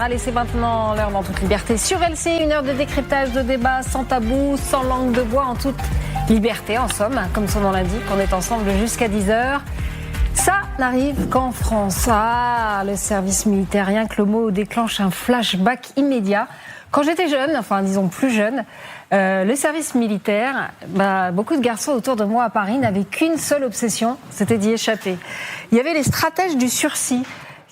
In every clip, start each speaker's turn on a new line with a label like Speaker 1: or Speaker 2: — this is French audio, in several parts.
Speaker 1: Allez, c'est maintenant l'heure dans toute liberté sur LC, une heure de décryptage, de débat sans tabou, sans langue de bois, en toute liberté, en somme, comme son nom l'indique, on est ensemble jusqu'à 10h. Ça n'arrive qu'en France. Ah, le service militaire, rien que le mot déclenche un flashback immédiat. Quand j'étais jeune, enfin disons plus jeune, le service militaire, beaucoup de garçons autour de moi à Paris n'avaient qu'une seule obsession, c'était d'y échapper. Il y avait les stratèges du sursis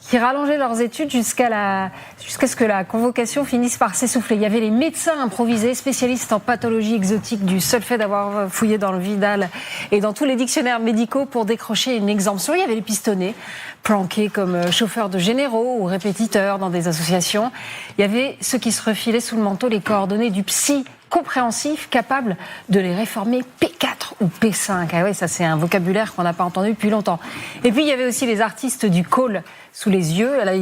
Speaker 1: qui rallongeaient leurs études jusqu'à ce que la convocation finisse par s'essouffler. Il y avait les médecins improvisés, spécialistes en pathologie exotique du seul fait d'avoir fouillé dans le Vidal et dans tous les dictionnaires médicaux pour décrocher une exemption. Il y avait les pistonnés, planqués comme chauffeurs de généraux ou répétiteurs dans des associations. Il y avait ceux qui se refilaient sous le manteau les coordonnées du psy compréhensif, capable de les réformer P4 ou P5. Ah ouais, ça c'est un vocabulaire qu'on n'a pas entendu depuis longtemps. Et puis il y avait aussi les artistes du call sous les yeux, là,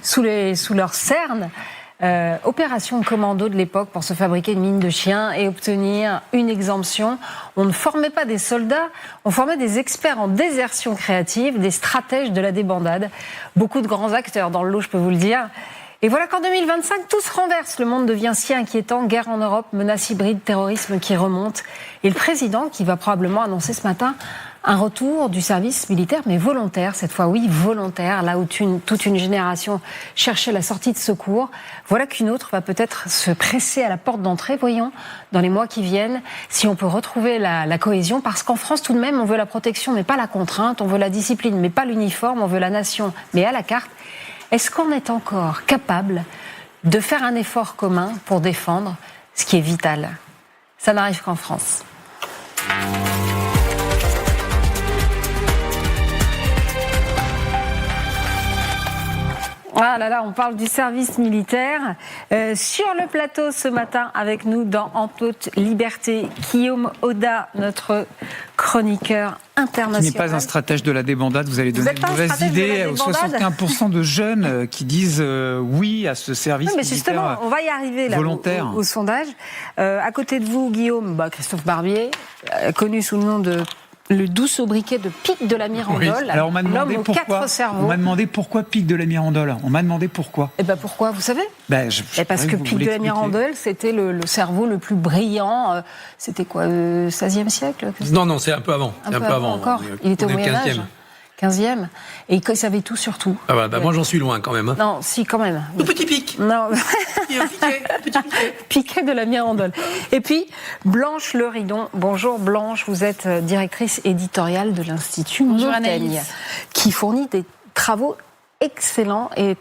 Speaker 1: sous leur cerne. Opération commando de l'époque pour se fabriquer une mine de chien et obtenir une exemption. On ne formait pas des soldats, on formait des experts en désertion créative, des stratèges de la débandade. Beaucoup de grands acteurs dans le lot, je peux vous le dire. Et voilà qu'en 2025, tout se renverse. Le monde devient si inquiétant. Guerre en Europe, menace hybride, terrorisme qui remonte. Et le président qui va probablement annoncer ce matin un retour du service militaire, mais volontaire. Cette fois, oui, volontaire. Là où toute une génération cherchait la sortie de secours. Voilà qu'une autre va peut-être se presser à la porte d'entrée. Voyons, dans les mois qui viennent, si on peut retrouver la cohésion. Parce qu'en France, tout de même, on veut la protection, mais pas la contrainte. On veut la discipline, mais pas l'uniforme. On veut la nation, mais à la carte. Est-ce qu'on est encore capable de faire un effort commun pour défendre ce qui est vital ? Ça n'arrive qu'en France. Ah là là, on parle du service militaire. Sur le plateau ce matin, avec nous dans En toute liberté, Guillaume Oda, notre chroniqueur international.
Speaker 2: Qui n'est pas un stratège de la débandade, vous allez donner une mauvaise idée aux 61% de jeunes qui disent oui à ce service
Speaker 1: mais
Speaker 2: militaire
Speaker 1: justement, on va y arriver là,
Speaker 2: volontaire.
Speaker 1: Au sondage. À côté de vous, Guillaume, Christophe Barbier, connu sous le nom de le doux sobriquet de Pic de la Mirandole.
Speaker 2: Oui. Alors on m'a demandé pourquoi Pic de la Mirandole. On m'a demandé pourquoi.
Speaker 1: Et pourquoi, vous savez parce que Pic de la Mirandole, c'était le cerveau le plus brillant. C'était quoi, 16e siècle ?
Speaker 3: Non, c'est un peu avant.
Speaker 1: Un peu avant encore. Il était au Moyen-Âge. 15e. Et il savait tout sur tout.
Speaker 3: Ah voilà, moi j'en suis loin quand même. Hein.
Speaker 1: Non, si, quand même.
Speaker 3: Tout petit Pic.
Speaker 1: Non.
Speaker 3: Petit piquet.
Speaker 1: Piquet de la Mirandole. Et puis, Blanche Leridon. Bonjour Blanche, vous êtes directrice éditoriale de l'Institut Montaigne, qui fournit des travaux excellents et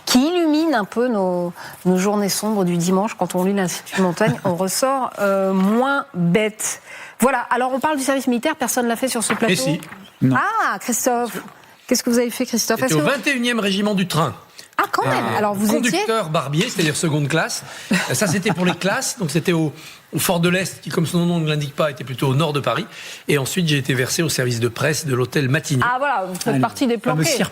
Speaker 1: qui illuminent un peu nos journées sombres du dimanche. Quand on lit l'Institut Montaigne, on ressort moins bête. Voilà, alors on parle du service militaire, personne ne l'a fait sur ce plateau.
Speaker 3: Et si.
Speaker 2: Non.
Speaker 1: Ah, Christophe. Qu'est-ce que vous avez fait, Christophe ?
Speaker 3: C'était au 21e régiment du train.
Speaker 1: Ah, quand même. Alors vous
Speaker 3: conducteur Barbier, c'est-à-dire seconde classe. Ça, c'était pour les classes. Donc, c'était au Fort de l'Est, qui, comme son nom ne l'indique pas, était plutôt au nord de Paris. Et ensuite, j'ai été versé au service de presse de l'hôtel Matignon.
Speaker 1: Ah, voilà, vous faites partie des planqués.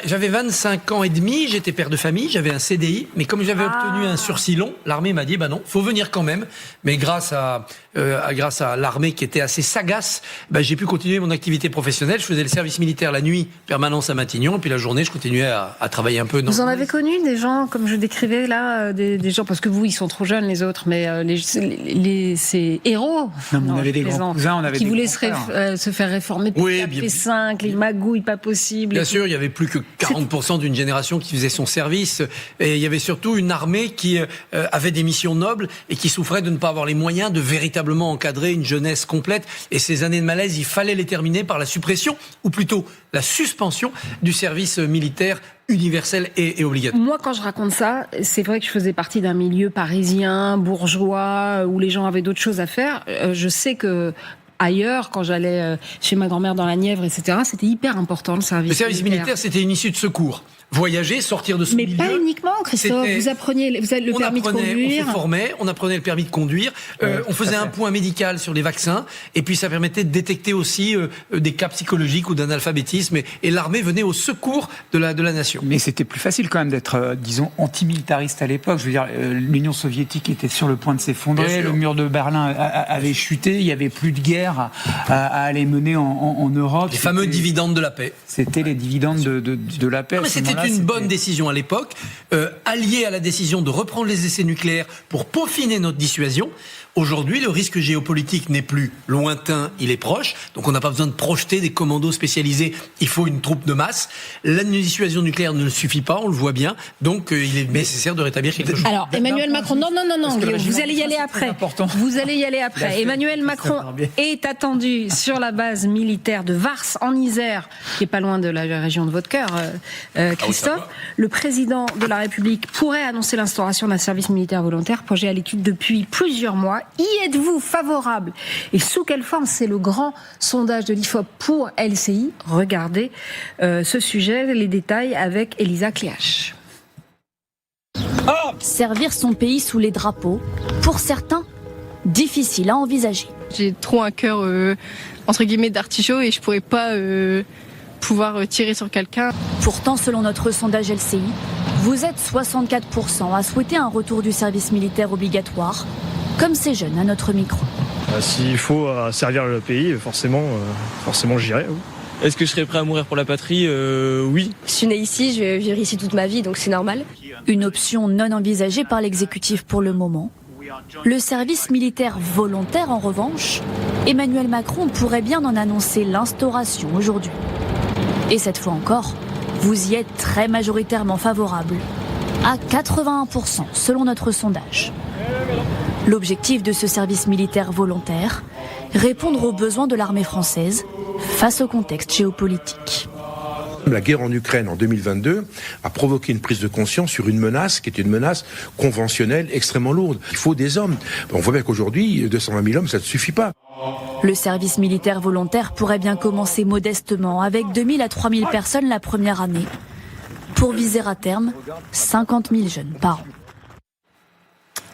Speaker 3: J'avais 25 ans et demi, j'étais père de famille, j'avais un CDI. Mais comme j'avais obtenu un sursis long, l'armée m'a dit, non, faut venir quand même. Mais grâce à l'armée qui était assez sagace, j'ai pu continuer mon activité professionnelle. Je faisais le service militaire la nuit, permanence à Matignon. Et puis la journée, je continuais à travailler un peu.
Speaker 1: Vous en avez connu des gens, comme je décrivais là, des gens, parce que vous, ils sont trop jeunes les autres, mais ces héros,
Speaker 2: on avait des grands cousins, on avait
Speaker 1: qui
Speaker 2: des
Speaker 1: voulaient se faire réformer P5, les magouilles pas possibles.
Speaker 3: Bien sûr, il y avait plus que 40% d'une génération qui faisait son service, et il y avait surtout une armée qui avait des missions nobles et qui souffrait de ne pas avoir les moyens de véritablement encadrer une jeunesse complète. Et ces années de malaise, il fallait les terminer par la suppression, ou plutôt la suspension du service militaire universel et obligatoire.
Speaker 1: Moi, quand je raconte ça, c'est vrai que je faisais partie d'un milieu parisien, bourgeois, où les gens avaient d'autres choses à faire. Je sais que ailleurs, quand j'allais chez ma grand-mère dans la Nièvre, etc., c'était hyper important le service militaire.
Speaker 3: Le service militaire, c'était une issue de secours. Voyager, sortir de ce milieu.
Speaker 1: Mais pas uniquement, Christophe. Vous appreniez le permis de conduire.
Speaker 3: On se formait, on apprenait le permis de conduire. On faisait un point médical sur les vaccins. Et puis ça permettait de détecter aussi des cas psychologiques ou d'analphabétisme. Et l'armée venait au secours de la nation.
Speaker 2: Mais c'était plus facile quand même d'être, disons, antimilitariste à l'époque. Je veux dire, l'Union soviétique était sur le point de s'effondrer. Le mur de Berlin avait chuté. Il n'y avait plus de guerre à aller mener en Europe.
Speaker 3: Les fameux dividendes de la paix.
Speaker 2: C'était les dividendes de la paix.
Speaker 3: Non, mais c'était une bonne décision à l'époque, alliée à la décision de reprendre les essais nucléaires pour peaufiner notre dissuasion. Aujourd'hui, le risque géopolitique n'est plus lointain, il est proche. Donc on n'a pas besoin de projeter des commandos spécialisés. Il faut une troupe de masse. La dissuasion nucléaire ne suffit pas, on le voit bien. Donc il est nécessaire de rétablir quelque chose.
Speaker 1: Alors Emmanuel Macron, non, vous allez y aller après. Vous allez y aller après. Emmanuel Macron est attendu sur la base militaire de Vars en Isère, qui est pas loin de la région de votre cœur, Christophe. Le président de la République pourrait annoncer l'instauration d'un service militaire volontaire, projet à l'étude depuis plusieurs mois. Y êtes-vous favorable? Et sous quelle forme? C'est le grand sondage de l'IFOP pour LCI. Regardez ce sujet, les détails avec Elisa Cléache.
Speaker 4: Servir son pays sous les drapeaux, pour certains, difficile à envisager.
Speaker 5: J'ai trop un cœur, entre guillemets, d'artichaut et je pourrais pas pouvoir tirer sur quelqu'un.
Speaker 4: Pourtant, selon notre sondage LCI, vous êtes 64% à souhaiter un retour du service militaire obligatoire, comme ces jeunes à notre micro.
Speaker 6: S'il faut servir le pays, forcément j'irai. Oui.
Speaker 7: Est-ce que je serais prêt à mourir pour la patrie? Oui.
Speaker 8: Je suis née ici, je vais vivre ici toute ma vie, donc c'est normal.
Speaker 4: Une option non envisagée par l'exécutif pour le moment. Le service militaire volontaire, en revanche, Emmanuel Macron pourrait bien en annoncer l'instauration aujourd'hui. Et cette fois encore, vous y êtes très majoritairement favorable, à 81% selon notre sondage. L'objectif de ce service militaire volontaire, répondre aux besoins de l'armée française face au contexte géopolitique.
Speaker 9: La guerre en Ukraine en 2022 a provoqué une prise de conscience sur une menace qui est une menace conventionnelle extrêmement lourde. Il faut des hommes. On voit bien qu'aujourd'hui, 220 000 hommes, ça ne suffit pas.
Speaker 4: Le service militaire volontaire pourrait bien commencer modestement, avec 2 000 à 3 000 personnes la première année, pour viser à terme 50 000 jeunes par an.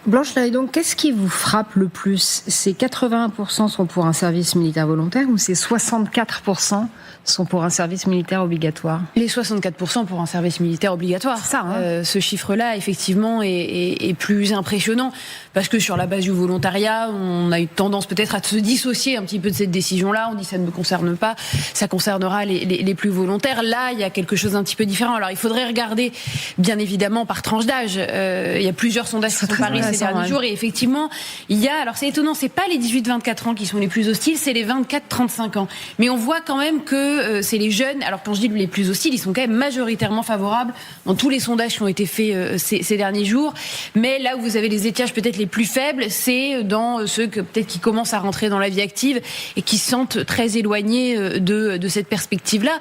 Speaker 1: Blanche Lahaye, donc, qu'est-ce qui vous frappe le plus? C'est 81% sont pour un service militaire volontaire ou c'est 64% sont pour un service militaire obligatoire?
Speaker 10: Les 64% pour un service militaire obligatoire.
Speaker 1: C'est ça,
Speaker 10: ce chiffre-là, effectivement, est plus impressionnant parce que sur la base du volontariat, on a eu tendance peut-être à se dissocier un petit peu de cette décision-là. On dit ça ne me concerne pas, ça concernera les plus volontaires. Là, il y a quelque chose d'un petit peu différent. Alors, il faudrait regarder, bien évidemment, par tranche d'âge. Il y a plusieurs sondages qui sont parus ces derniers jours et effectivement, il y a, alors c'est étonnant, c'est pas les 18-24 ans qui sont les plus hostiles, c'est les 24-35 ans. Mais on voit quand même que c'est les jeunes, alors quand je dis les plus hostiles, ils sont quand même majoritairement favorables dans tous les sondages qui ont été faits ces derniers jours. Mais là où vous avez les étiages peut-être les plus faibles, c'est dans ceux que peut-être qui commencent à rentrer dans la vie active et qui se sentent très éloignés de cette perspective-là.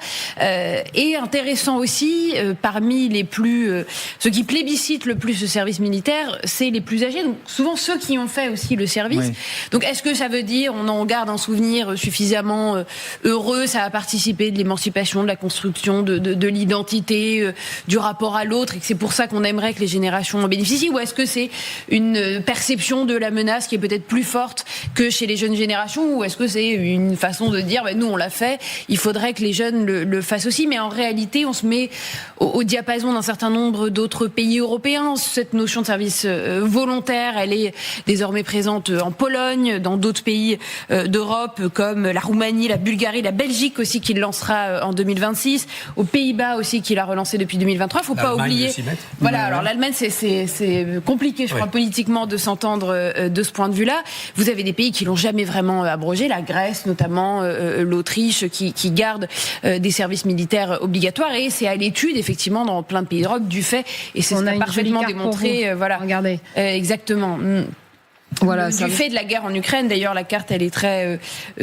Speaker 10: Et intéressant aussi, parmi les plus, ceux qui plébiscitent le plus ce service militaire, c'est les plus âgés, donc souvent ceux qui ont fait aussi le service. Oui. Donc est-ce que ça veut dire, on en garde un souvenir suffisamment heureux, ça va participer de l'émancipation, de la construction de l'identité, du rapport à l'autre, et que c'est pour ça qu'on aimerait que les générations en bénéficient, ou est-ce que c'est une perception de la menace qui est peut-être plus forte que chez les jeunes générations, ou est-ce que c'est une façon de dire, nous on l'a fait, il faudrait que les jeunes le fassent aussi, mais en réalité on se met au diapason d'un certain nombre d'autres pays européens. Cette notion de service volontaire, elle est désormais présente en Pologne, dans d'autres pays d'Europe comme la Roumanie, la Bulgarie, la Belgique aussi qui le lancera en 2026, aux Pays-Bas aussi qui l'a relancé depuis 2023. Il ne faut pas oublier. Voilà, alors l'Allemagne c'est compliqué, je crois, politiquement de s'entendre de ce point de vue-là. Vous avez des pays qui l'ont jamais vraiment abrogé, la Grèce notamment, l'Autriche qui gardent des services militaires obligatoires, et c'est à l'étude effectivement dans plein de pays d'Europe du fait, et c'est parfaitement démontré. Voilà.
Speaker 1: Regardez.
Speaker 10: Exactement. Voilà, du fait de la guerre en Ukraine, d'ailleurs, la carte elle est très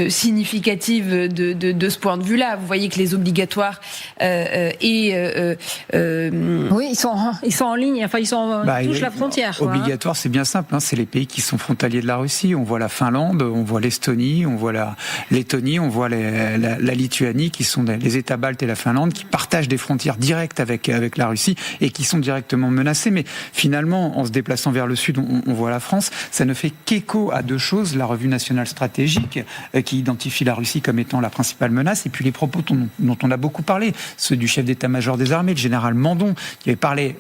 Speaker 10: significative de ce point de vue-là. Vous voyez que les obligatoires oui,
Speaker 1: ils sont en ligne, enfin ils touchent la frontière.
Speaker 2: Obligatoire, c'est bien simple. C'est les pays qui sont frontaliers de la Russie. On voit la Finlande, on voit l'Estonie, on voit la Lettonie, on voit la Lituanie, qui sont les États baltes et la Finlande, qui partagent des frontières directes avec la Russie et qui sont directement menacés. Mais finalement, en se déplaçant vers le sud, on voit la France. Ça ne fait qu'écho à deux choses: la revue nationale stratégique qui identifie la Russie comme étant la principale menace, et puis les propos dont on a beaucoup parlé, ceux du chef d'état-major des armées, le général Mandon, qui avait parlé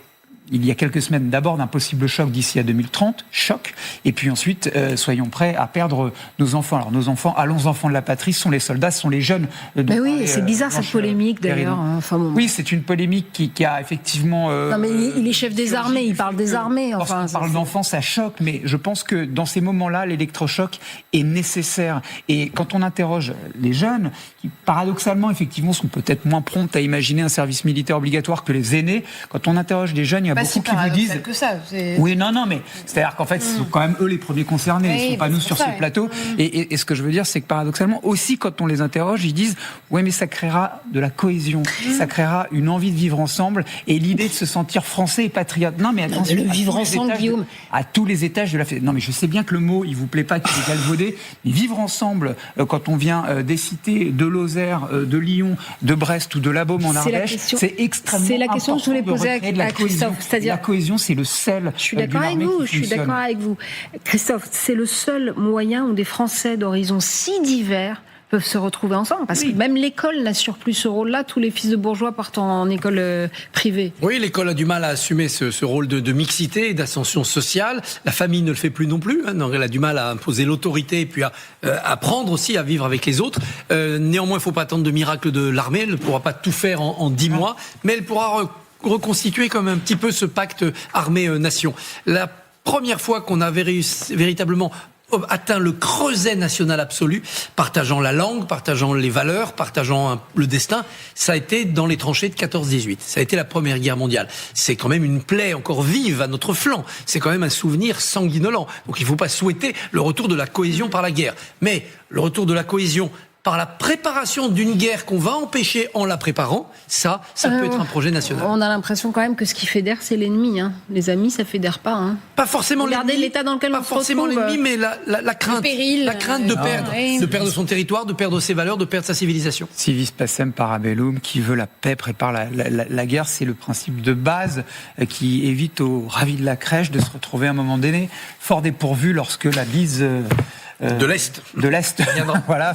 Speaker 2: il y a quelques semaines, d'abord d'un possible choc d'ici à 2030, choc, et puis ensuite, soyons prêts à perdre nos enfants. Alors nos enfants, allons enfants de la patrie, ce sont les soldats, ce sont les jeunes.
Speaker 1: Mais oui, c'est bizarre cette polémique d'ailleurs. Enfin, bon.
Speaker 2: Oui, c'est une polémique qui a effectivement...
Speaker 1: non mais il est chef des armées, il parle des armées.
Speaker 2: Enfin, on parle d'enfants, ça choque, mais je pense que dans ces moments-là, l'électrochoc est nécessaire. Et quand on interroge les jeunes, qui paradoxalement, effectivement, sont peut-être moins prompts à imaginer un service militaire obligatoire que les aînés, quand on interroge des jeunes, il y a beaucoup qui vous disent...
Speaker 10: que ça.
Speaker 2: Oui, non, mais c'est-à-dire qu'en fait, ce sont quand même eux les premiers concernés, ils ne sont pas nous sur ce plateau. Et ce que je veux dire, c'est que paradoxalement, aussi quand on les interroge, ils disent « Oui, mais ça créera de la cohésion, ça créera une envie de vivre ensemble et l'idée de se sentir français et patriote. » Non, mais attention,
Speaker 1: le vivre ensemble, Guillaume.
Speaker 2: À tous les étages de la fête. Non, mais je sais bien que le mot, il vous plaît pas, qu'il est galvaudé, mais vivre ensemble, quand on vient des cités de Lozère, de Lyon, de Brest ou de la Baume en Ardèche, c'est extrêmement important.
Speaker 1: C'est la question que je voulais poser à Christophe.
Speaker 2: C'est-à-dire, la cohésion, c'est le sel.
Speaker 1: Je suis d'accord avec vous. Christophe, c'est le seul moyen où des Français d'horizons si divers peuvent se retrouver ensemble, parce que même l'école n'assure plus ce rôle-là. Tous les fils de bourgeois partent en école privée.
Speaker 3: Oui, l'école a du mal à assumer ce rôle de mixité et d'ascension sociale. La famille ne le fait plus non plus. Elle a du mal à imposer l'autorité et puis à apprendre aussi à vivre avec les autres. Néanmoins, il ne faut pas attendre de miracle de l'armée. Elle ne pourra pas tout faire en 10 mois, mais elle pourra reconstituer comme un petit peu ce pacte armée-nation. La première fois qu'on avait véritablement atteint le creuset national absolu, partageant la langue, partageant les valeurs, partageant le destin, ça a été dans les tranchées de 14-18. Ça a été la Première Guerre mondiale. C'est quand même une plaie encore vive à notre flanc. C'est quand même un souvenir sanguinolent. Donc il ne faut pas souhaiter le retour de la cohésion par la guerre. Mais le retour de la cohésion par la préparation d'une guerre qu'on va empêcher en la préparant, ça peut être un projet national.
Speaker 1: On a l'impression quand même que ce qui fédère, c'est l'ennemi. Les amis, ça fédère pas.
Speaker 3: Pas forcément
Speaker 1: regardez
Speaker 3: l'ennemi.
Speaker 1: l'état dans lequel on se retrouve.
Speaker 3: Pas forcément l'ennemi, mais la crainte.
Speaker 1: Péril,
Speaker 3: la crainte de perdre son territoire, de perdre ses valeurs, de perdre sa civilisation.
Speaker 2: Civis pacem parabellum, qui veut la paix prépare la guerre. C'est le principe de base qui évite aux ravis de la crèche de se retrouver à un moment donné fort dépourvu lorsque la bise...
Speaker 3: de l'Est.
Speaker 2: Voilà,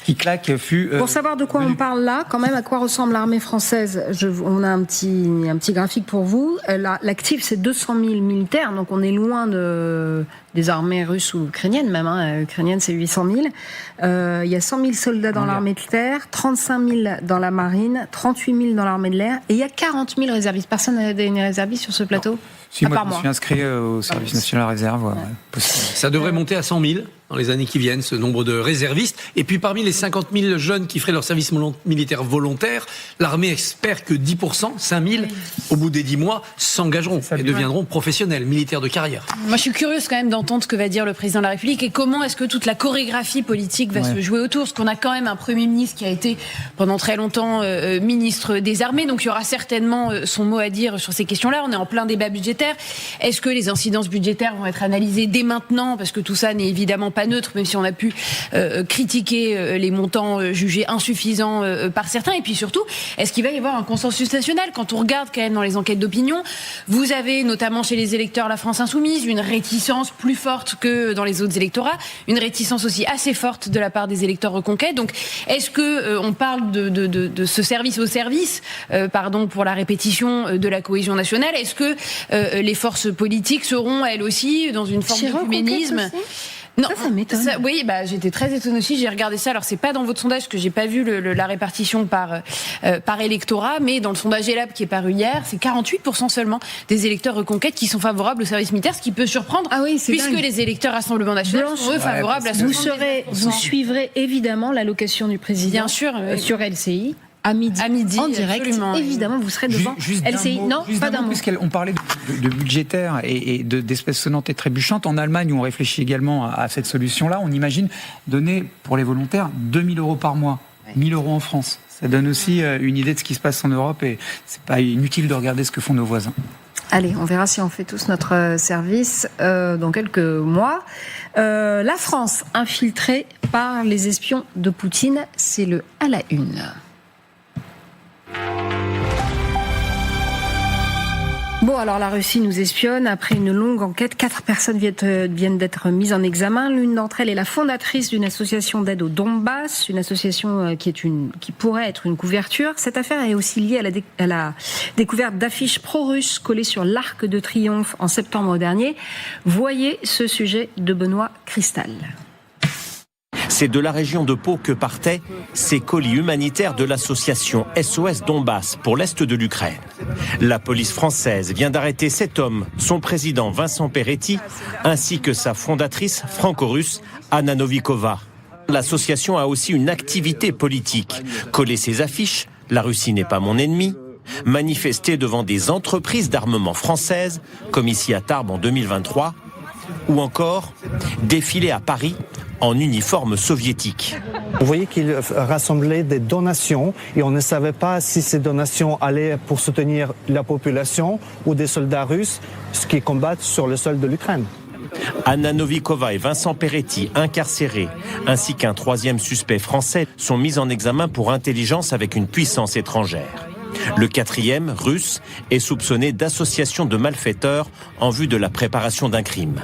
Speaker 2: qui claque fut...
Speaker 1: Pour savoir de quoi on parle là, quand même, à quoi ressemble l'armée française, on a un petit graphique pour vous. L'actif, c'est 200 000 militaires, donc on est loin des armées russes ou ukrainiennes même. Ukrainienne, c'est 800 000. Il y a 100 000 soldats dans l'armée de terre, 35 000 dans la marine, 38 000 dans l'armée de l'air, et il y a 40 000 réservistes. Personne n'a des réservistes sur ce plateau ?
Speaker 2: Si, moi, je me suis inscrit au service national réserve.
Speaker 3: Ça devrait monter à 100 000 dans les années qui viennent, ce nombre de réservistes. Et puis parmi les 50 000 jeunes qui feraient leur service militaire volontaire, l'armée espère que 10%, 5 000, au bout des 10 mois, s'engageront et deviendront professionnels, militaires de carrière.
Speaker 10: Moi, je suis curieuse quand même d'entendre ce que va dire le président de la République et comment est-ce que toute la chorégraphie politique va se jouer autour. Parce qu'on a quand même un Premier ministre qui a été pendant très longtemps ministre des Armées, donc il y aura certainement son mot à dire sur ces questions-là. On est en plein débat budgétaire. Est-ce que les incidences budgétaires vont être analysées dès maintenant ? Parce que tout ça n'est évidemment pas neutre, même si on a pu critiquer les montants jugés insuffisants par certains. Et puis surtout, est-ce qu'il va y avoir un consensus national ? Quand on regarde quand même dans les enquêtes d'opinion, vous avez notamment chez les électeurs La France Insoumise une réticence plus forte que dans les autres électorats, une réticence aussi assez forte de la part des électeurs Reconquête. Donc est-ce que on parle de ce service au service, pardon pour la répétition, de la cohésion nationale ? Est-ce que les forces politiques seront elles aussi dans une forme d'œcuménisme ? Non, ça m'étonne. Oui, j'étais très étonnée aussi. J'ai regardé ça. Alors, c'est pas dans votre sondage parce que j'ai pas vu la répartition par électorat, mais dans le sondage ELAB qui est paru hier, c'est 48% seulement des électeurs Reconquête qui sont favorables au service militaire, ce qui peut surprendre, puisque dingue. Les électeurs Rassemblement National sont eux favorables à ce.
Speaker 1: Vous suivrez évidemment l'allocation du président, bien sûr, sur LCI. À midi, en direct, absolument. Évidemment, vous serez devant LCI. Non, pas d'un mot.
Speaker 2: Puisqu'on parlait de budgétaire et d'espèces sonnantes et trébuchantes, en Allemagne, où on réfléchit également à cette solution-là, on imagine donner pour les volontaires 2 000 euros par mois, 1 000 euros en France. Ça donne aussi une idée de ce qui se passe en Europe et c'est pas inutile de regarder ce que font nos voisins.
Speaker 1: Allez, on verra si on fait tous notre service dans quelques mois. La France infiltrée par les espions de Poutine, c'est le à la une. Bon, alors la Russie nous espionne. Après une longue enquête, 4 personnes viennent d'être mises en examen. L'une d'entre elles est la fondatrice d'une association d'aide au Donbass, une association qui pourrait être une couverture. Cette affaire est aussi liée à la découverte d'affiches pro-russes collées sur l'Arc de Triomphe en septembre dernier. Voyez ce sujet de Benoît Cristal.
Speaker 11: C'est de la région de Pau que partaient ces colis humanitaires de l'association SOS Donbass pour l'Est de l'Ukraine. La police française vient d'arrêter cet homme, son président Vincent Peretti, ainsi que sa fondatrice franco-russe Anna Novikova. L'association a aussi une activité politique. Coller ses affiches, la Russie n'est pas mon ennemi, manifester devant des entreprises d'armement françaises, comme ici à Tarbes en 2023, ou encore défiler à Paris en uniforme soviétique.
Speaker 12: Vous voyez qu'il rassemblait des donations et on ne savait pas si ces donations allaient pour soutenir la population ou des soldats russes qui combattent sur le sol de l'Ukraine.
Speaker 11: Anna Novikova et Vincent Peretti, incarcérés, ainsi qu'un 3e suspect français, sont mis en examen pour intelligence avec une puissance étrangère. Le 4e, russe, est soupçonné d'association de malfaiteurs en vue de la préparation d'un crime.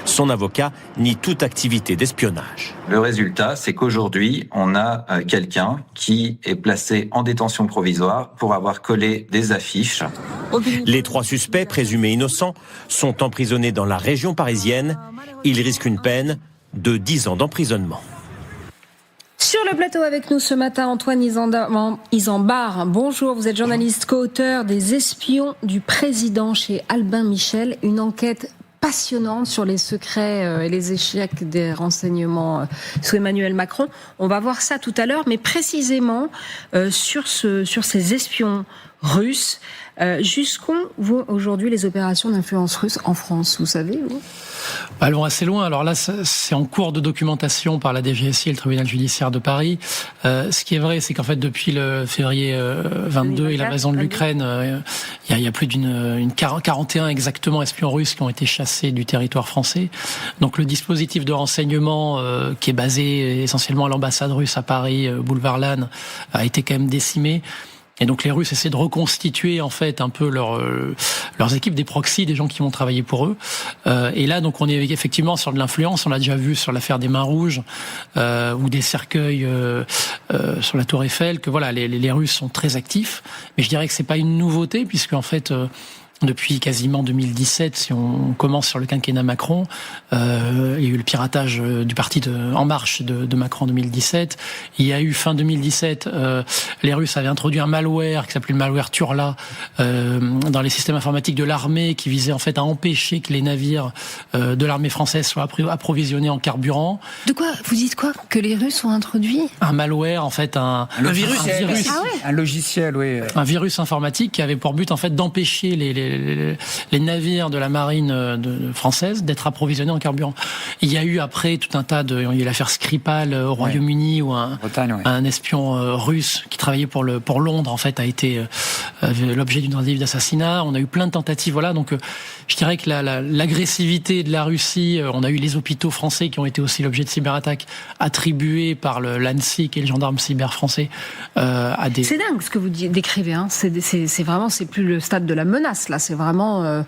Speaker 11: Son avocat nie toute activité d'espionnage.
Speaker 13: Le résultat, c'est qu'aujourd'hui, on a quelqu'un qui est placé en détention provisoire pour avoir collé des affiches.
Speaker 11: Les 3 suspects, présumés innocents, sont emprisonnés dans la région parisienne. Ils risquent une peine de 10 ans d'emprisonnement.
Speaker 1: Sur le plateau avec nous ce matin, Antoine Isambard. Bonjour, vous êtes journaliste co-auteur des Espions du président chez Albin Michel, une enquête passionnante sur les secrets et les échecs des renseignements sous Emmanuel Macron. On va voir ça tout à l'heure, mais précisément sur ces espions russes. Jusqu'où vont aujourd'hui les opérations d'influence russe en France, vous savez, vous ?
Speaker 14: Elles vont assez loin. Alors là, c'est en cours de documentation par la DGSI et le tribunal judiciaire de Paris. Ce qui est vrai, c'est qu'en fait, depuis le février 22 et l'invasion de l'Ukraine, il y a plus d'une 41 exactement espions russes qui ont été chassés du territoire français. Donc le dispositif de renseignement qui est basé essentiellement à l'ambassade russe à Paris, boulevard Lannes, a été quand même décimé. Et donc les Russes essaient de reconstituer en fait un peu leurs équipes, des proxys, des gens qui vont travailler pour eux. Et là donc on est effectivement sur de l'influence. On l'a déjà vu sur l'affaire des Mains Rouges ou des cercueils sur la Tour Eiffel. Que voilà, les Russes sont très actifs. Mais je dirais que c'est pas une nouveauté puisque en fait depuis quasiment 2017, si on commence sur le quinquennat Macron, il y a eu le piratage du parti En Marche de Macron en 2017. Il y a eu fin 2017, les Russes avaient introduit un malware qui s'appelait le malware Turla dans les systèmes informatiques de l'armée qui visait en fait à empêcher que les navires de l'armée française soient approvisionnés en carburant.
Speaker 1: De quoi ? Vous dites quoi ? Que les Russes ont introduit ?
Speaker 14: Un malware, en fait, un virus.
Speaker 1: Ah ouais.
Speaker 2: Un logiciel, oui.
Speaker 14: Un virus informatique qui avait pour but en fait d'empêcher les navires de la marine française d'être approvisionnés en carburant. Il y a eu après tout un tas il y a eu l'affaire Skripal au Royaume-Uni où un espion russe qui travaillait pour Londres en fait a été l'objet d'une tentative d'assassinat. On a eu plein de tentatives, voilà. Donc je dirais que l'agressivité de la Russie, on a eu les hôpitaux français qui ont été aussi l'objet de cyberattaques attribuées par l'ANSSI et le gendarme cyber français à des...
Speaker 1: C'est dingue ce que vous décrivez, hein. C'est vraiment, c'est plus le stade de la menace là, c'est vraiment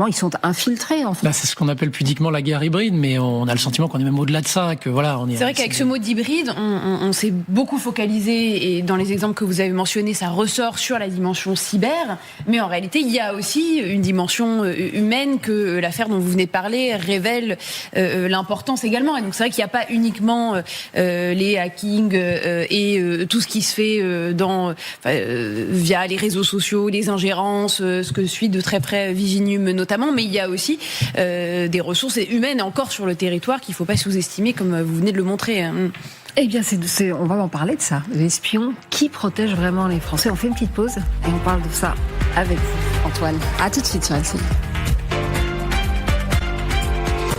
Speaker 1: ils sont infiltrés en fait.
Speaker 14: Là, c'est ce qu'on appelle pudiquement la guerre hybride, mais on a le sentiment qu'on est même au-delà de ça, que voilà, on est.
Speaker 10: C'est vrai qu'avec ce mot d'hybride, on s'est beaucoup focalisé et dans les exemples que vous avez mentionnés, ça ressort sur la dimension cyber, mais en réalité, il y a aussi une dimension humaine que l'affaire dont vous venez de parler révèle l'importance également. Et donc c'est vrai qu'il n'y a pas uniquement les hackings et tout ce qui se fait via les réseaux sociaux, les ingérences, ce que suit de très près Viginum notamment, mais il y a aussi des ressources humaines encore sur le territoire qu'il ne faut pas sous-estimer comme vous venez de le montrer.
Speaker 1: Eh bien, on va en parler de ça. L'espion qui protège vraiment les Français. On fait une petite pause et on parle de ça avec vous, Antoine. À tout de suite sur LCI.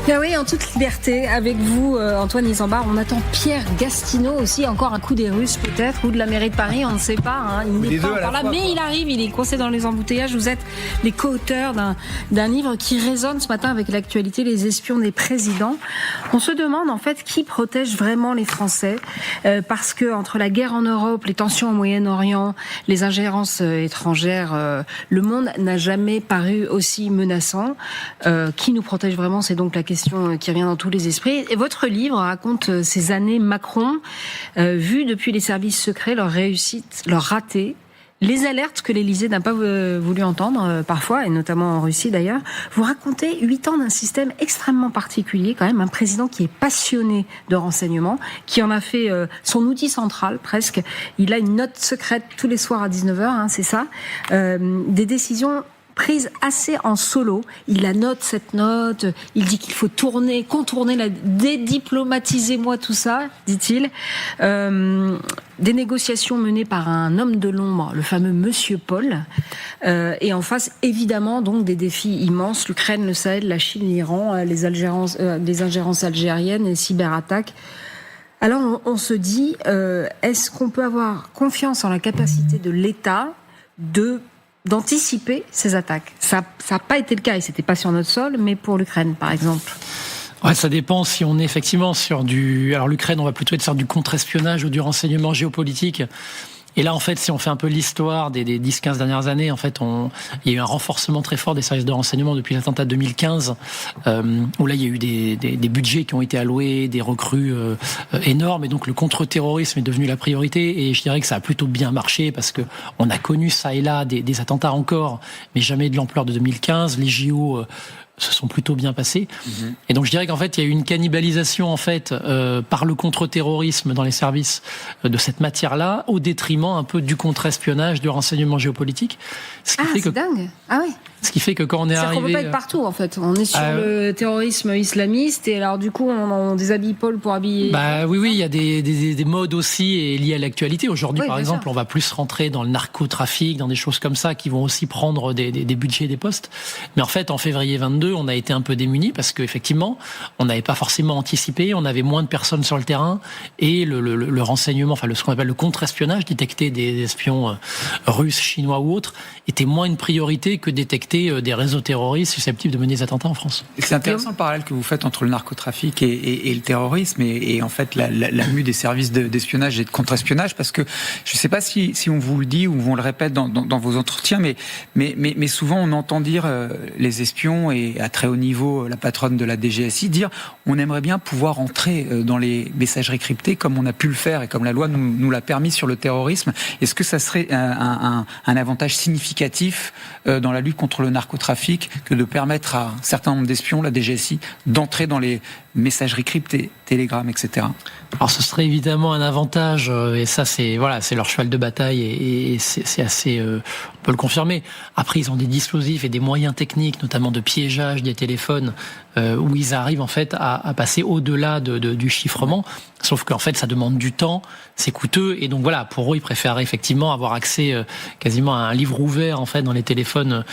Speaker 1: Ben oui, en toute liberté, avec vous, Antoine Isambard. On attend Pierre Gastineau aussi, encore un coup des Russes peut-être, ou de la mairie de Paris, on ne sait pas. Hein. Il n'est pas encore là, mais il arrive, il est coincé dans les embouteillages. Vous êtes les co-auteurs d'un livre qui résonne ce matin avec l'actualité, les espions des présidents. On se demande en fait qui protège vraiment les Français, parce que entre la guerre en Europe, les tensions au Moyen-Orient, les ingérences étrangères, le monde n'a jamais paru aussi menaçant. Qui nous protège vraiment, c'est donc la question qui revient dans tous les esprits. Et votre livre raconte ces années Macron, vues depuis les services secrets, leurs réussites, leurs ratés, les alertes que l'Élysée n'a pas voulu entendre parfois, et notamment en Russie d'ailleurs. Vous racontez 8 ans d'un système extrêmement particulier, quand même, un président qui est passionné de renseignement, qui en a fait son outil central presque. Il a une note secrète tous les soirs à 19h, hein, c'est ça. Des décisions prise assez en solo. Il annote cette note, il dit qu'il faut contourner dédiplomatiser-moi tout ça, dit-il. Des négociations menées par un homme de l'ombre, le fameux Monsieur Paul. Et en face, évidemment, donc des défis immenses. L'Ukraine, le Sahel, la Chine, l'Iran, les ingérences algériennes, les cyberattaques. Alors on se dit, est-ce qu'on peut avoir confiance en la capacité de l'État d'anticiper ces attaques? Ça n'a pas été le cas, et c'était pas sur notre sol, mais pour l'Ukraine, par exemple.
Speaker 14: Ouais, ça dépend si on est effectivement sur alors l'Ukraine, on va plutôt être sur du contre-espionnage ou du renseignement géopolitique. Et là, en fait, si on fait un peu l'histoire des 10-15 dernières années, en fait, il y a eu un renforcement très fort des services de renseignement depuis l'attentat de 2015, où là, il y a eu des budgets qui ont été alloués, des recrues énormes, et donc le contre-terrorisme est devenu la priorité. Et je dirais que ça a plutôt bien marché parce que on a connu ça et là des attentats encore, mais jamais de l'ampleur de 2015. Les JO se sont plutôt bien passés. Et donc je dirais qu'en fait il y a eu une cannibalisation en fait par le contre-terrorisme dans les services de cette matière-là, au détriment un peu du contre-espionnage, du renseignement géopolitique.
Speaker 1: C'est dingue. Ah oui.
Speaker 14: Ce qui fait que quand on est arrivé...
Speaker 1: On ne peut pas être partout, en fait. On est sur le terrorisme islamiste, et alors du coup, on déshabille Paul pour habiller...
Speaker 14: Oui, il y a des modes aussi liés à l'actualité. Aujourd'hui, par exemple, on va plus rentrer dans le narcotrafic, dans des choses comme ça, qui vont aussi prendre des budgets et des postes. Mais en fait, en février 22, on a été un peu démunis, parce qu'effectivement, on n'avait pas forcément anticipé, on avait moins de personnes sur le terrain, et le renseignement, enfin ce qu'on appelle le contre-espionnage, détecter des espions russes, chinois ou autres, était moins une priorité que détecter des réseaux terroristes susceptibles de mener des attentats en France.
Speaker 2: C'est intéressant le parallèle que vous faites entre le narcotrafic et le terrorisme, et en fait la mue des services d'espionnage et de contre-espionnage, parce que je ne sais pas si on vous le dit ou on le répète dans vos entretiens, mais souvent on entend dire les espions, et à très haut niveau la patronne de la DGSI dire on aimerait bien pouvoir entrer dans les messageries cryptées comme on a pu le faire et comme la loi nous l'a permis sur le terrorisme. Est-ce que ça serait un avantage significatif dans la lutte contre le narcotrafic que de permettre à un certain nombre d'espions, la DGSI, d'entrer dans les messageries cryptées, Telegram, etc.
Speaker 14: Alors ce serait évidemment un avantage, et ça c'est leur cheval de bataille, et c'est assez, on peut le confirmer. Après, ils ont des dispositifs et des moyens techniques, notamment de piégeage des téléphones, où ils arrivent en fait à passer au-delà du chiffrement. Sauf qu'en fait, ça demande du temps, c'est coûteux, et donc voilà, pour eux, ils préfèrent effectivement avoir accès quasiment à un livre ouvert en fait dans les téléphones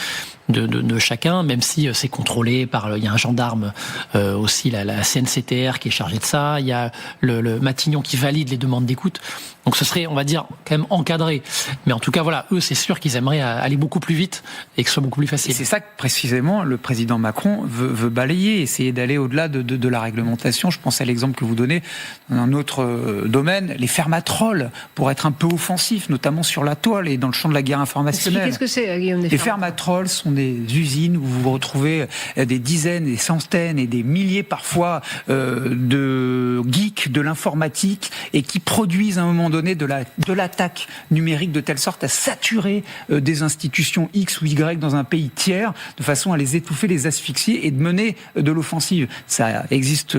Speaker 14: de chacun, même si c'est contrôlé par, il y a un gendarme aussi, la CNCTR qui est chargé de ça, il y a le Matignon qui valide les demandes d'écoute. Donc ce serait, on va dire, quand même encadré. Mais en tout cas, voilà, eux, c'est sûr qu'ils aimeraient aller beaucoup plus vite et que ce soit beaucoup plus facile.
Speaker 2: Et c'est ça que précisément le président Macron veut balayer, essayer d'aller au-delà de la réglementation. Je pense à l'exemple que vous donnez dans un autre domaine, les fermatrolles, pour être un peu offensif, notamment sur la toile et dans le champ de la guerre informationnelle.
Speaker 1: Qu'est-ce que c'est, Guillaume?
Speaker 2: Les fermatrolles sont des usines où vous retrouvez des dizaines, des centaines et des milliers parfois de geeks de l'informatique, et qui produisent à un moment donné de l'attaque numérique de telle sorte à saturer des institutions X ou Y dans un pays tiers, de façon à les étouffer, les asphyxier et de mener de l'offensive. Ça existe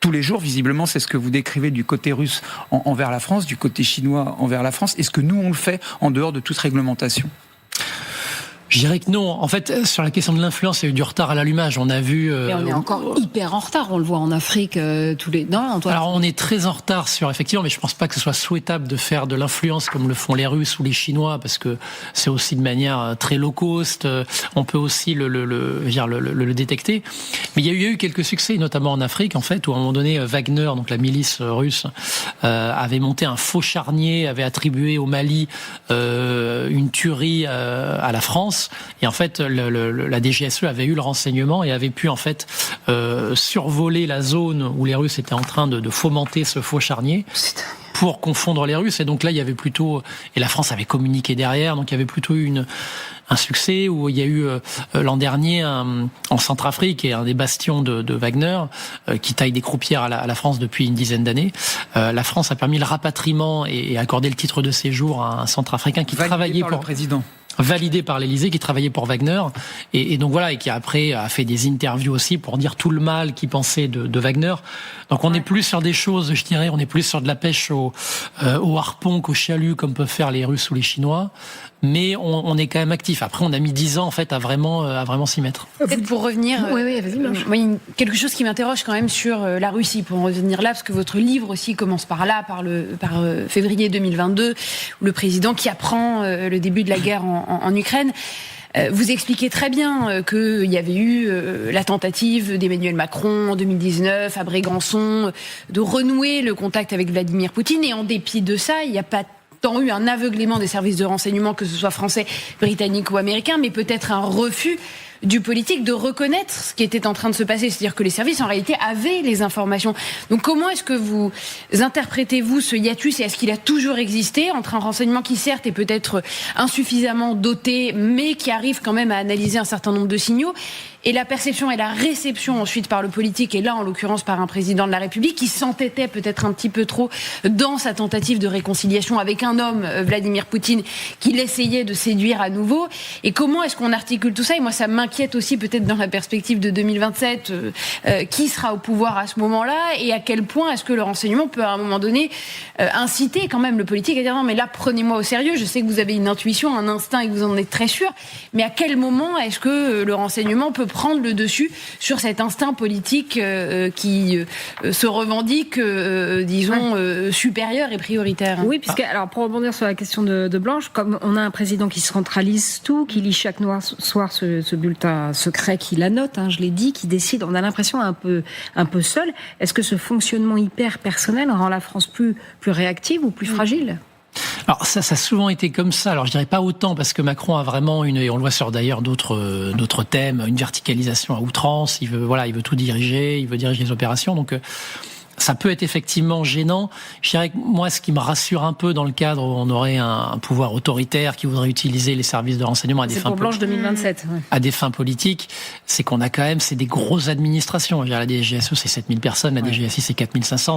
Speaker 2: tous les jours, visiblement. C'est ce que vous décrivez du côté russe envers la France, du côté chinois envers la France. Est-ce que nous, on le fait en dehors de toute réglementation ?
Speaker 14: Je dirais que non. En fait, sur la question de l'influence, il y a eu du retard à l'allumage. On a vu.
Speaker 10: Et on est encore hyper en retard. On le voit en Afrique tous les. Non, Antoine.
Speaker 14: Alors, on est très en retard sur effectivement, mais je pense pas que ce soit souhaitable de faire de l'influence comme le font les Russes ou les Chinois, parce que c'est aussi de manière très low cost. On peut aussi le détecter. Mais il y a eu quelques succès, notamment en Afrique, en fait, où à un moment donné, Wagner, donc la milice russe, avait monté un faux charnier, avait attribué au Mali une tuerie à la France. Et en fait, la DGSE avait eu le renseignement et avait pu en fait survoler la zone où les Russes étaient en train de fomenter ce faux charnier pour confondre les Russes. Et donc là, il y avait plutôt... Et la France avait communiqué derrière, donc il y avait plutôt eu un succès où il y a eu l'an dernier en Centrafrique, et un des bastions de Wagner qui taille des croupières à la France depuis une dizaine d'années. La France a permis le rapatriement et accordé le titre de séjour à un Centrafricain qui travaillait pour
Speaker 2: le président.
Speaker 14: Validé par l'Élysée, qui travaillait pour Wagner, et donc voilà, et qui après a fait des interviews aussi pour dire tout le mal qu'il pensait de Wagner. Donc on est plus sur des choses, je dirais, on est plus sur de la pêche au harpon qu'au chalut, comme peuvent faire les Russes ou les Chinois. Mais on est quand même actif. Après, on a mis 10 ans en fait à vraiment s'y mettre.
Speaker 10: Peut-être pour revenir,
Speaker 1: oui, vas-y, Blanche.
Speaker 10: Quelque chose qui m'interroge quand même sur la Russie, pour en revenir là, parce que votre livre aussi commence par là, par février 2022, où le président qui apprend le début de la guerre en Ukraine. Vous expliquez très bien qu'il y avait eu la tentative d'Emmanuel Macron en 2019 à Brégançon de renouer le contact avec Vladimir Poutine, et en dépit de ça, il n'y a pas tant eu un aveuglement des services de renseignement, que ce soit français, britannique ou américain, mais peut-être un refus du politique de reconnaître ce qui était en train de se passer. C'est-à-dire que les services, en réalité, avaient les informations. Donc comment est-ce que vous interprétez-vous ce hiatus, et est-ce qu'il a toujours existé entre un renseignement qui, certes, est peut-être insuffisamment doté, mais qui arrive quand même à analyser un certain nombre de signaux, et la perception et la réception ensuite par le politique, et là en l'occurrence par un président de la République qui s'entêtait peut-être un petit peu trop dans sa tentative de réconciliation avec un homme, Vladimir Poutine, qu'il essayait de séduire à nouveau. Et comment est-ce qu'on articule tout ça? Et moi ça m'inquiète aussi peut-être dans la perspective de 2027, qui sera au pouvoir à ce moment-là, et à quel point est-ce que le renseignement peut à un moment donné inciter quand même le politique à dire non mais là prenez-moi au sérieux, je sais que vous avez une intuition, un instinct et que vous en êtes très sûr, mais à quel moment est-ce que le renseignement peut prendre le dessus sur cet instinct politique qui se revendique, disons, supérieur et prioritaire.
Speaker 1: Oui, puisque, alors, pour rebondir sur la question de Blanche, comme on a un président qui centralise tout, qui lit chaque soir ce bulletin secret, qui la note, je l'ai dit, qui décide, on a l'impression un peu seul. Est-ce que ce fonctionnement hyper personnel rend la France plus réactive ou plus fragile ?
Speaker 14: Alors ça a souvent été comme ça. Alors je dirais pas autant, parce que Macron a vraiment et on le voit sur d'ailleurs d'autres thèmes, une verticalisation à outrance. Il veut tout diriger, il veut diriger les opérations. Donc ça peut être effectivement gênant. Je dirais que moi, ce qui me rassure un peu dans le cadre où on aurait un pouvoir autoritaire qui voudrait utiliser les services de renseignement à des fins
Speaker 1: Blanche 2027.
Speaker 14: À des fins politiques, c'est qu'on a quand même, c'est des grosses administrations. La DGSE, c'est 7000 personnes, la DGSI, c'est 4500.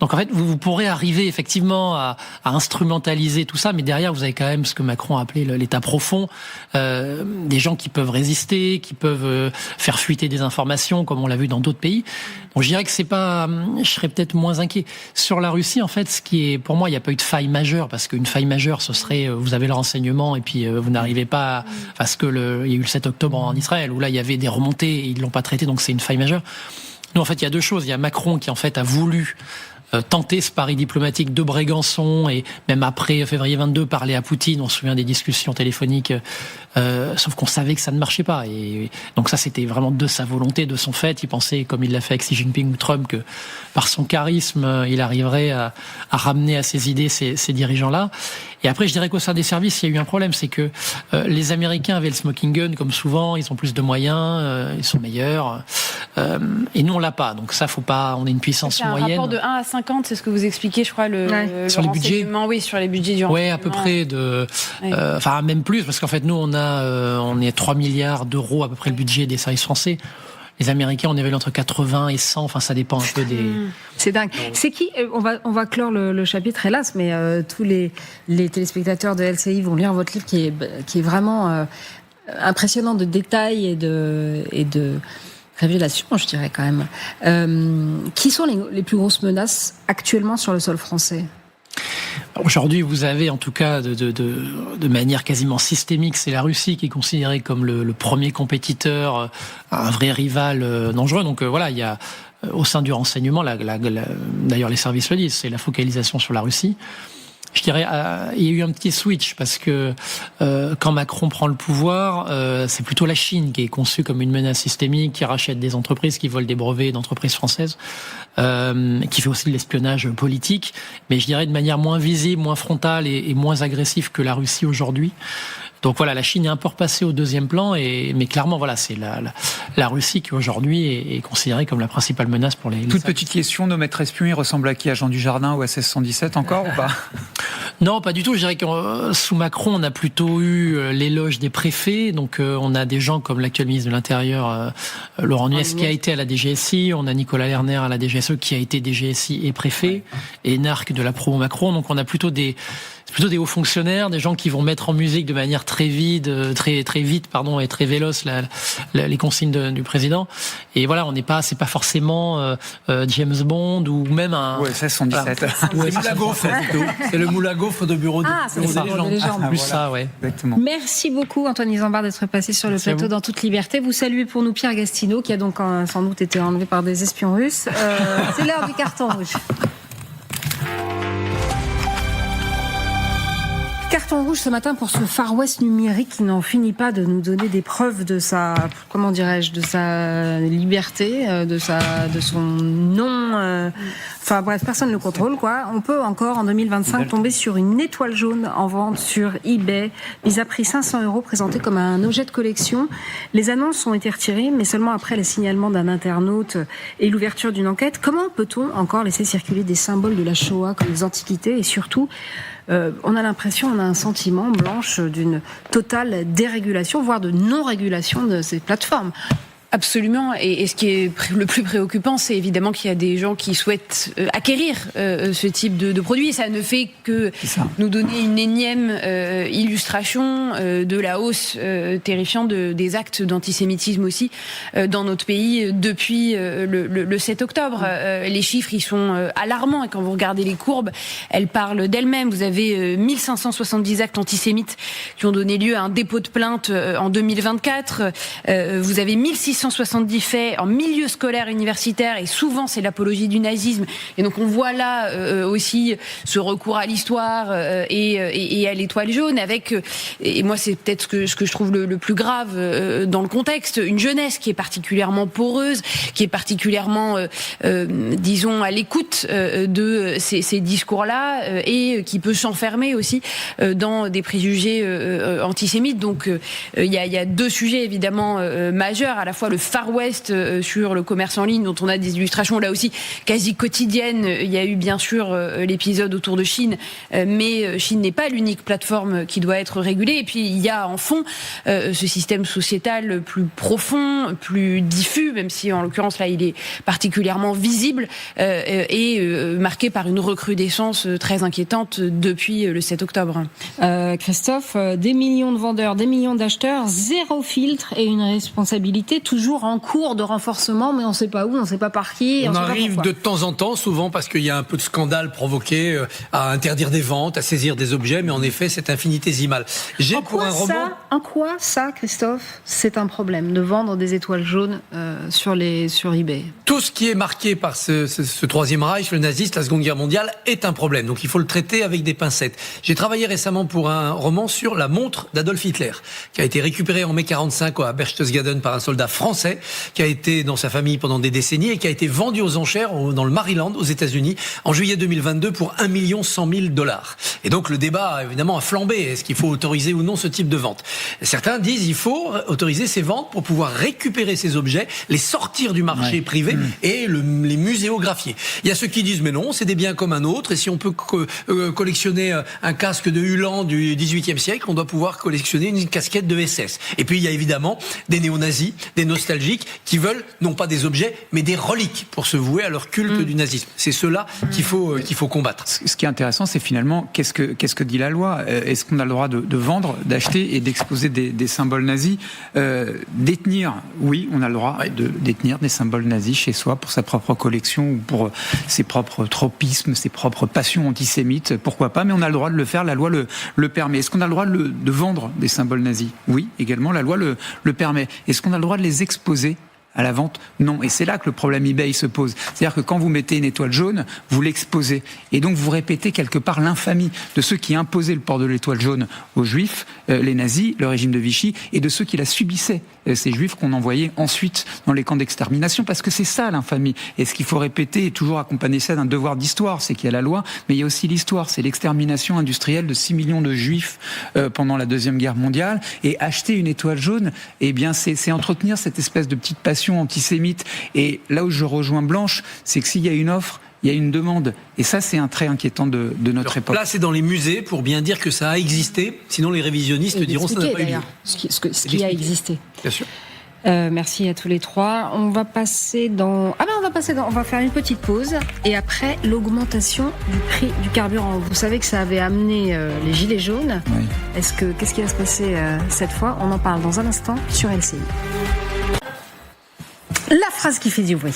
Speaker 14: Donc en fait, vous pourrez arriver effectivement à instrumentaliser tout ça, mais derrière, vous avez quand même ce que Macron a appelé l'état profond, des gens qui peuvent résister, qui peuvent faire fuiter des informations, comme on l'a vu dans d'autres pays. Donc je dirais que c'est pas... Je serais peut-être moins inquiet. Sur la Russie, en fait, pour moi, il n'y a pas eu de faille majeure, parce qu'une faille majeure, ce serait, vous avez le renseignement et puis vous n'arrivez pas, parce que il y a eu le 7 octobre en Israël, où là, il y avait des remontées et ils l'ont pas traité, donc c'est une faille majeure. Nous, en fait, il y a deux choses. Il y a Macron qui, en fait, a voulu tenter ce pari diplomatique de Brégançon, et même après février 22 parler à Poutine. On se souvient des discussions téléphoniques, sauf qu'on savait que ça ne marchait pas, et donc ça c'était vraiment de sa volonté, de son fait. Il pensait, comme il l'a fait avec Xi Jinping ou Trump, que par son charisme il arriverait à ramener à ses idées ces dirigeants-là. Et après, je dirais qu'au sein des services, il y a eu un problème, c'est que les Américains avaient le smoking gun, comme souvent, ils ont plus de moyens, ils sont meilleurs, et nous on l'a pas. Donc ça, faut pas. On est une puissance moyenne.
Speaker 10: Un rapport de 1 à 50, c'est ce que vous expliquez, je crois,
Speaker 14: sur les budgets.
Speaker 10: Oui, sur les budgets du renseignement.
Speaker 14: Oui, à peu près enfin même plus, parce qu'en fait nous on est 3 milliards d'euros à peu près le budget des services français. Les Américains, on évalue entre 80 et 100. Enfin, ça dépend un peu des...
Speaker 1: C'est dingue. C'est qui, on va clore le chapitre, hélas, mais tous les téléspectateurs de LCI vont lire votre livre qui est vraiment impressionnant de détails et de révélation, je dirais quand même. Qui sont les plus grosses menaces actuellement sur le sol français ?
Speaker 14: Aujourd'hui, vous avez en tout cas de manière quasiment systémique, c'est la Russie qui est considérée comme le premier compétiteur, un vrai rival dangereux. Donc voilà, il y a au sein du renseignement, d'ailleurs les services le disent, c'est la focalisation sur la Russie. Je dirais, il y a eu un petit switch parce que quand Macron prend le pouvoir, c'est plutôt la Chine qui est conçue comme une menace systémique, qui rachète des entreprises, qui volent des brevets d'entreprises françaises, qui fait aussi de l'espionnage politique, mais je dirais de manière moins visible, moins frontale et moins agressive que la Russie aujourd'hui. Donc voilà, la Chine est un peu repassée au deuxième plan, mais clairement, voilà, c'est la Russie qui aujourd'hui est considérée comme la principale menace pour les.
Speaker 2: Toute petite question, nos maîtres espions, ils ressemblent à qui? À Jean Dujardin ou à 1617 encore ou pas?
Speaker 14: Non, pas du tout. Je dirais que sous Macron, on a plutôt eu l'éloge des préfets. Donc on a des gens comme l'actuel ministre de l'Intérieur, Laurent Nunez, qui a été à la DGSI. On a Nicolas Lerner à la DGSE qui a été DGSI et préfet, et Narc de la promo Macron. Donc on a plutôt des hauts fonctionnaires, des gens qui vont mettre en musique de manière très vite, et très véloce les consignes du président. Et voilà, c'est pas forcément James Bond ou même un.
Speaker 2: Ouais, 1617.
Speaker 3: Voilà. C'est moule à gaufre, c'est le moule à gaufre de bureau
Speaker 1: c'est le bureau des légendes.
Speaker 14: Plus ça, ouais.
Speaker 2: Exactement.
Speaker 1: Merci beaucoup Antoine Isambard d'être passé sur le plateau dans toute liberté. Vous saluez pour nous Pierre Gastineau qui a donc sans doute été enlevé par des espions russes. C'est l'heure du carton rouge. Carton rouge ce matin pour ce Far West numérique qui n'en finit pas de nous donner des preuves de sa, de sa liberté, de son non. Enfin bref, personne ne le contrôle quoi. On peut encore en 2025 tomber sur une étoile jaune en vente sur eBay, mise à prix 500 €, présentée comme un objet de collection. Les annonces ont été retirées, mais seulement après le signalement d'un internaute et l'ouverture d'une enquête. Comment peut-on encore laisser circuler des symboles de la Shoah comme les antiquités et surtout on a l'impression, on a un sentiment, Blanche, d'une totale dérégulation, voire de non-régulation de ces plateformes.
Speaker 10: Absolument. Et ce qui est le plus préoccupant, c'est évidemment qu'il y a des gens qui souhaitent acquérir ce type de produit. Et ça ne fait que nous donner une énième illustration de la hausse terrifiante des actes d'antisémitisme aussi dans notre pays depuis le 7 octobre. Les chiffres, ils sont alarmants. Et quand vous regardez les courbes, elles parlent d'elles-mêmes. Vous avez 1570 actes antisémites qui ont donné lieu à un dépôt de plainte en 2024. Vous avez 1670 faits en milieu scolaire universitaire et souvent c'est l'apologie du nazisme. Et donc on voit là aussi ce recours à l'histoire et à l'étoile jaune avec, et moi c'est peut-être ce que je trouve le plus grave dans le contexte, une jeunesse qui est particulièrement poreuse, qui est particulièrement, disons, à l'écoute de ces discours-là et qui peut s'enfermer aussi dans des préjugés antisémites. Donc il y a deux sujets évidemment majeurs, à la fois le Far West sur le commerce en ligne dont on a des illustrations là aussi quasi quotidiennes. Il y a eu bien sûr l'épisode autour de Chine, mais Chine n'est pas l'unique plateforme qui doit être régulée. Et puis il y a en fond ce système sociétal plus profond, plus diffus, même si en l'occurrence là il est particulièrement visible et marqué par une recrudescence très inquiétante depuis le 7 octobre.
Speaker 1: Christophe, des millions de vendeurs, des millions d'acheteurs, zéro filtre et une responsabilité toujours en cours de renforcement, mais on ne sait pas où, on ne sait pas par qui.
Speaker 3: On arrive de temps en temps, souvent parce qu'il y a un peu de scandale provoqué, à interdire des ventes, à saisir des objets, mais en effet, c'est infinitésimal.
Speaker 1: En quoi ça, Christophe, c'est un problème de vendre des étoiles jaunes sur eBay?
Speaker 3: Tout ce qui est marqué par ce Troisième Reich, le nazisme, la Seconde Guerre mondiale, est un problème. Donc il faut le traiter avec des pincettes. J'ai travaillé récemment pour un roman sur la montre d'Adolf Hitler, qui a été récupérée en mai 45 à Berchtesgaden par un soldat français, qui a été dans sa famille pendant des décennies et qui a été vendu aux enchères dans le Maryland, aux États-Unis, en juillet 2022 pour $1 100 000. Et donc le débat, évidemment, a flambé. Est-ce qu'il faut autoriser ou non ce type de vente? Certains disent qu'il faut autoriser ces ventes pour pouvoir récupérer ces objets, les sortir du marché privé et les muséographier. Il y a ceux qui disent mais non, c'est des biens comme un autre, et si on peut collectionner un casque de Ulan du XVIIIe siècle, on doit pouvoir collectionner une casquette de SS. Et puis il y a évidemment des néo-nazis, des nostalgiques qui veulent non pas des objets, mais des reliques pour se vouer à leur culte du nazisme. C'est ceux-là qu'il faut combattre.
Speaker 2: Ce qui est intéressant, c'est finalement qu'est-ce que dit la loi ? Est-ce qu'on a le droit de vendre, d'acheter et d'exposer des symboles nazis ? Détenir, oui, on a le droit de détenir des symboles nazis chez soi pour sa propre collection ou pour ses propres tropismes, ses propres passions antisémites, pourquoi pas, mais on a le droit de le faire, la loi le permet. Est-ce qu'on a le droit de vendre des symboles nazis ? Oui, également, la loi le permet. Est-ce qu'on a le droit de les exposer à la vente? Non. Et c'est là que le problème eBay se pose. C'est-à-dire que quand vous mettez une étoile jaune, vous l'exposez. Et donc vous répétez quelque part l'infamie de ceux qui imposaient le port de l'étoile jaune aux Juifs, les nazis, le régime de Vichy, et de ceux qui la subissaient, ces Juifs qu'on envoyait ensuite dans les camps d'extermination, parce que c'est ça l'infamie. Et ce qu'il faut répéter et toujours accompagner ça d'un devoir d'histoire, c'est qu'il y a la loi, mais il y a aussi l'histoire. C'est l'extermination industrielle de 6 millions de Juifs pendant la Deuxième Guerre mondiale. Et acheter une étoile jaune, eh bien c'est entretenir cette espèce de petite passion antisémite. Et là où je rejoins Blanche, c'est que s'il y a une offre, il y a une demande. Et ça, c'est un trait inquiétant de notre époque.
Speaker 3: Là, c'est dans les musées pour bien dire que ça a existé. Sinon, les révisionnistes diront que ça n'a pas eu lieu.
Speaker 1: Ce qui a existé.
Speaker 3: Bien sûr.
Speaker 1: Merci à tous les trois. On va passer on va faire une petite pause et après l'augmentation du prix du carburant. Vous savez que ça avait amené les gilets jaunes. Oui. Qu'est-ce qui va se passer cette fois ? On en parle dans un instant sur LCI. La phrase qui fait du bruit.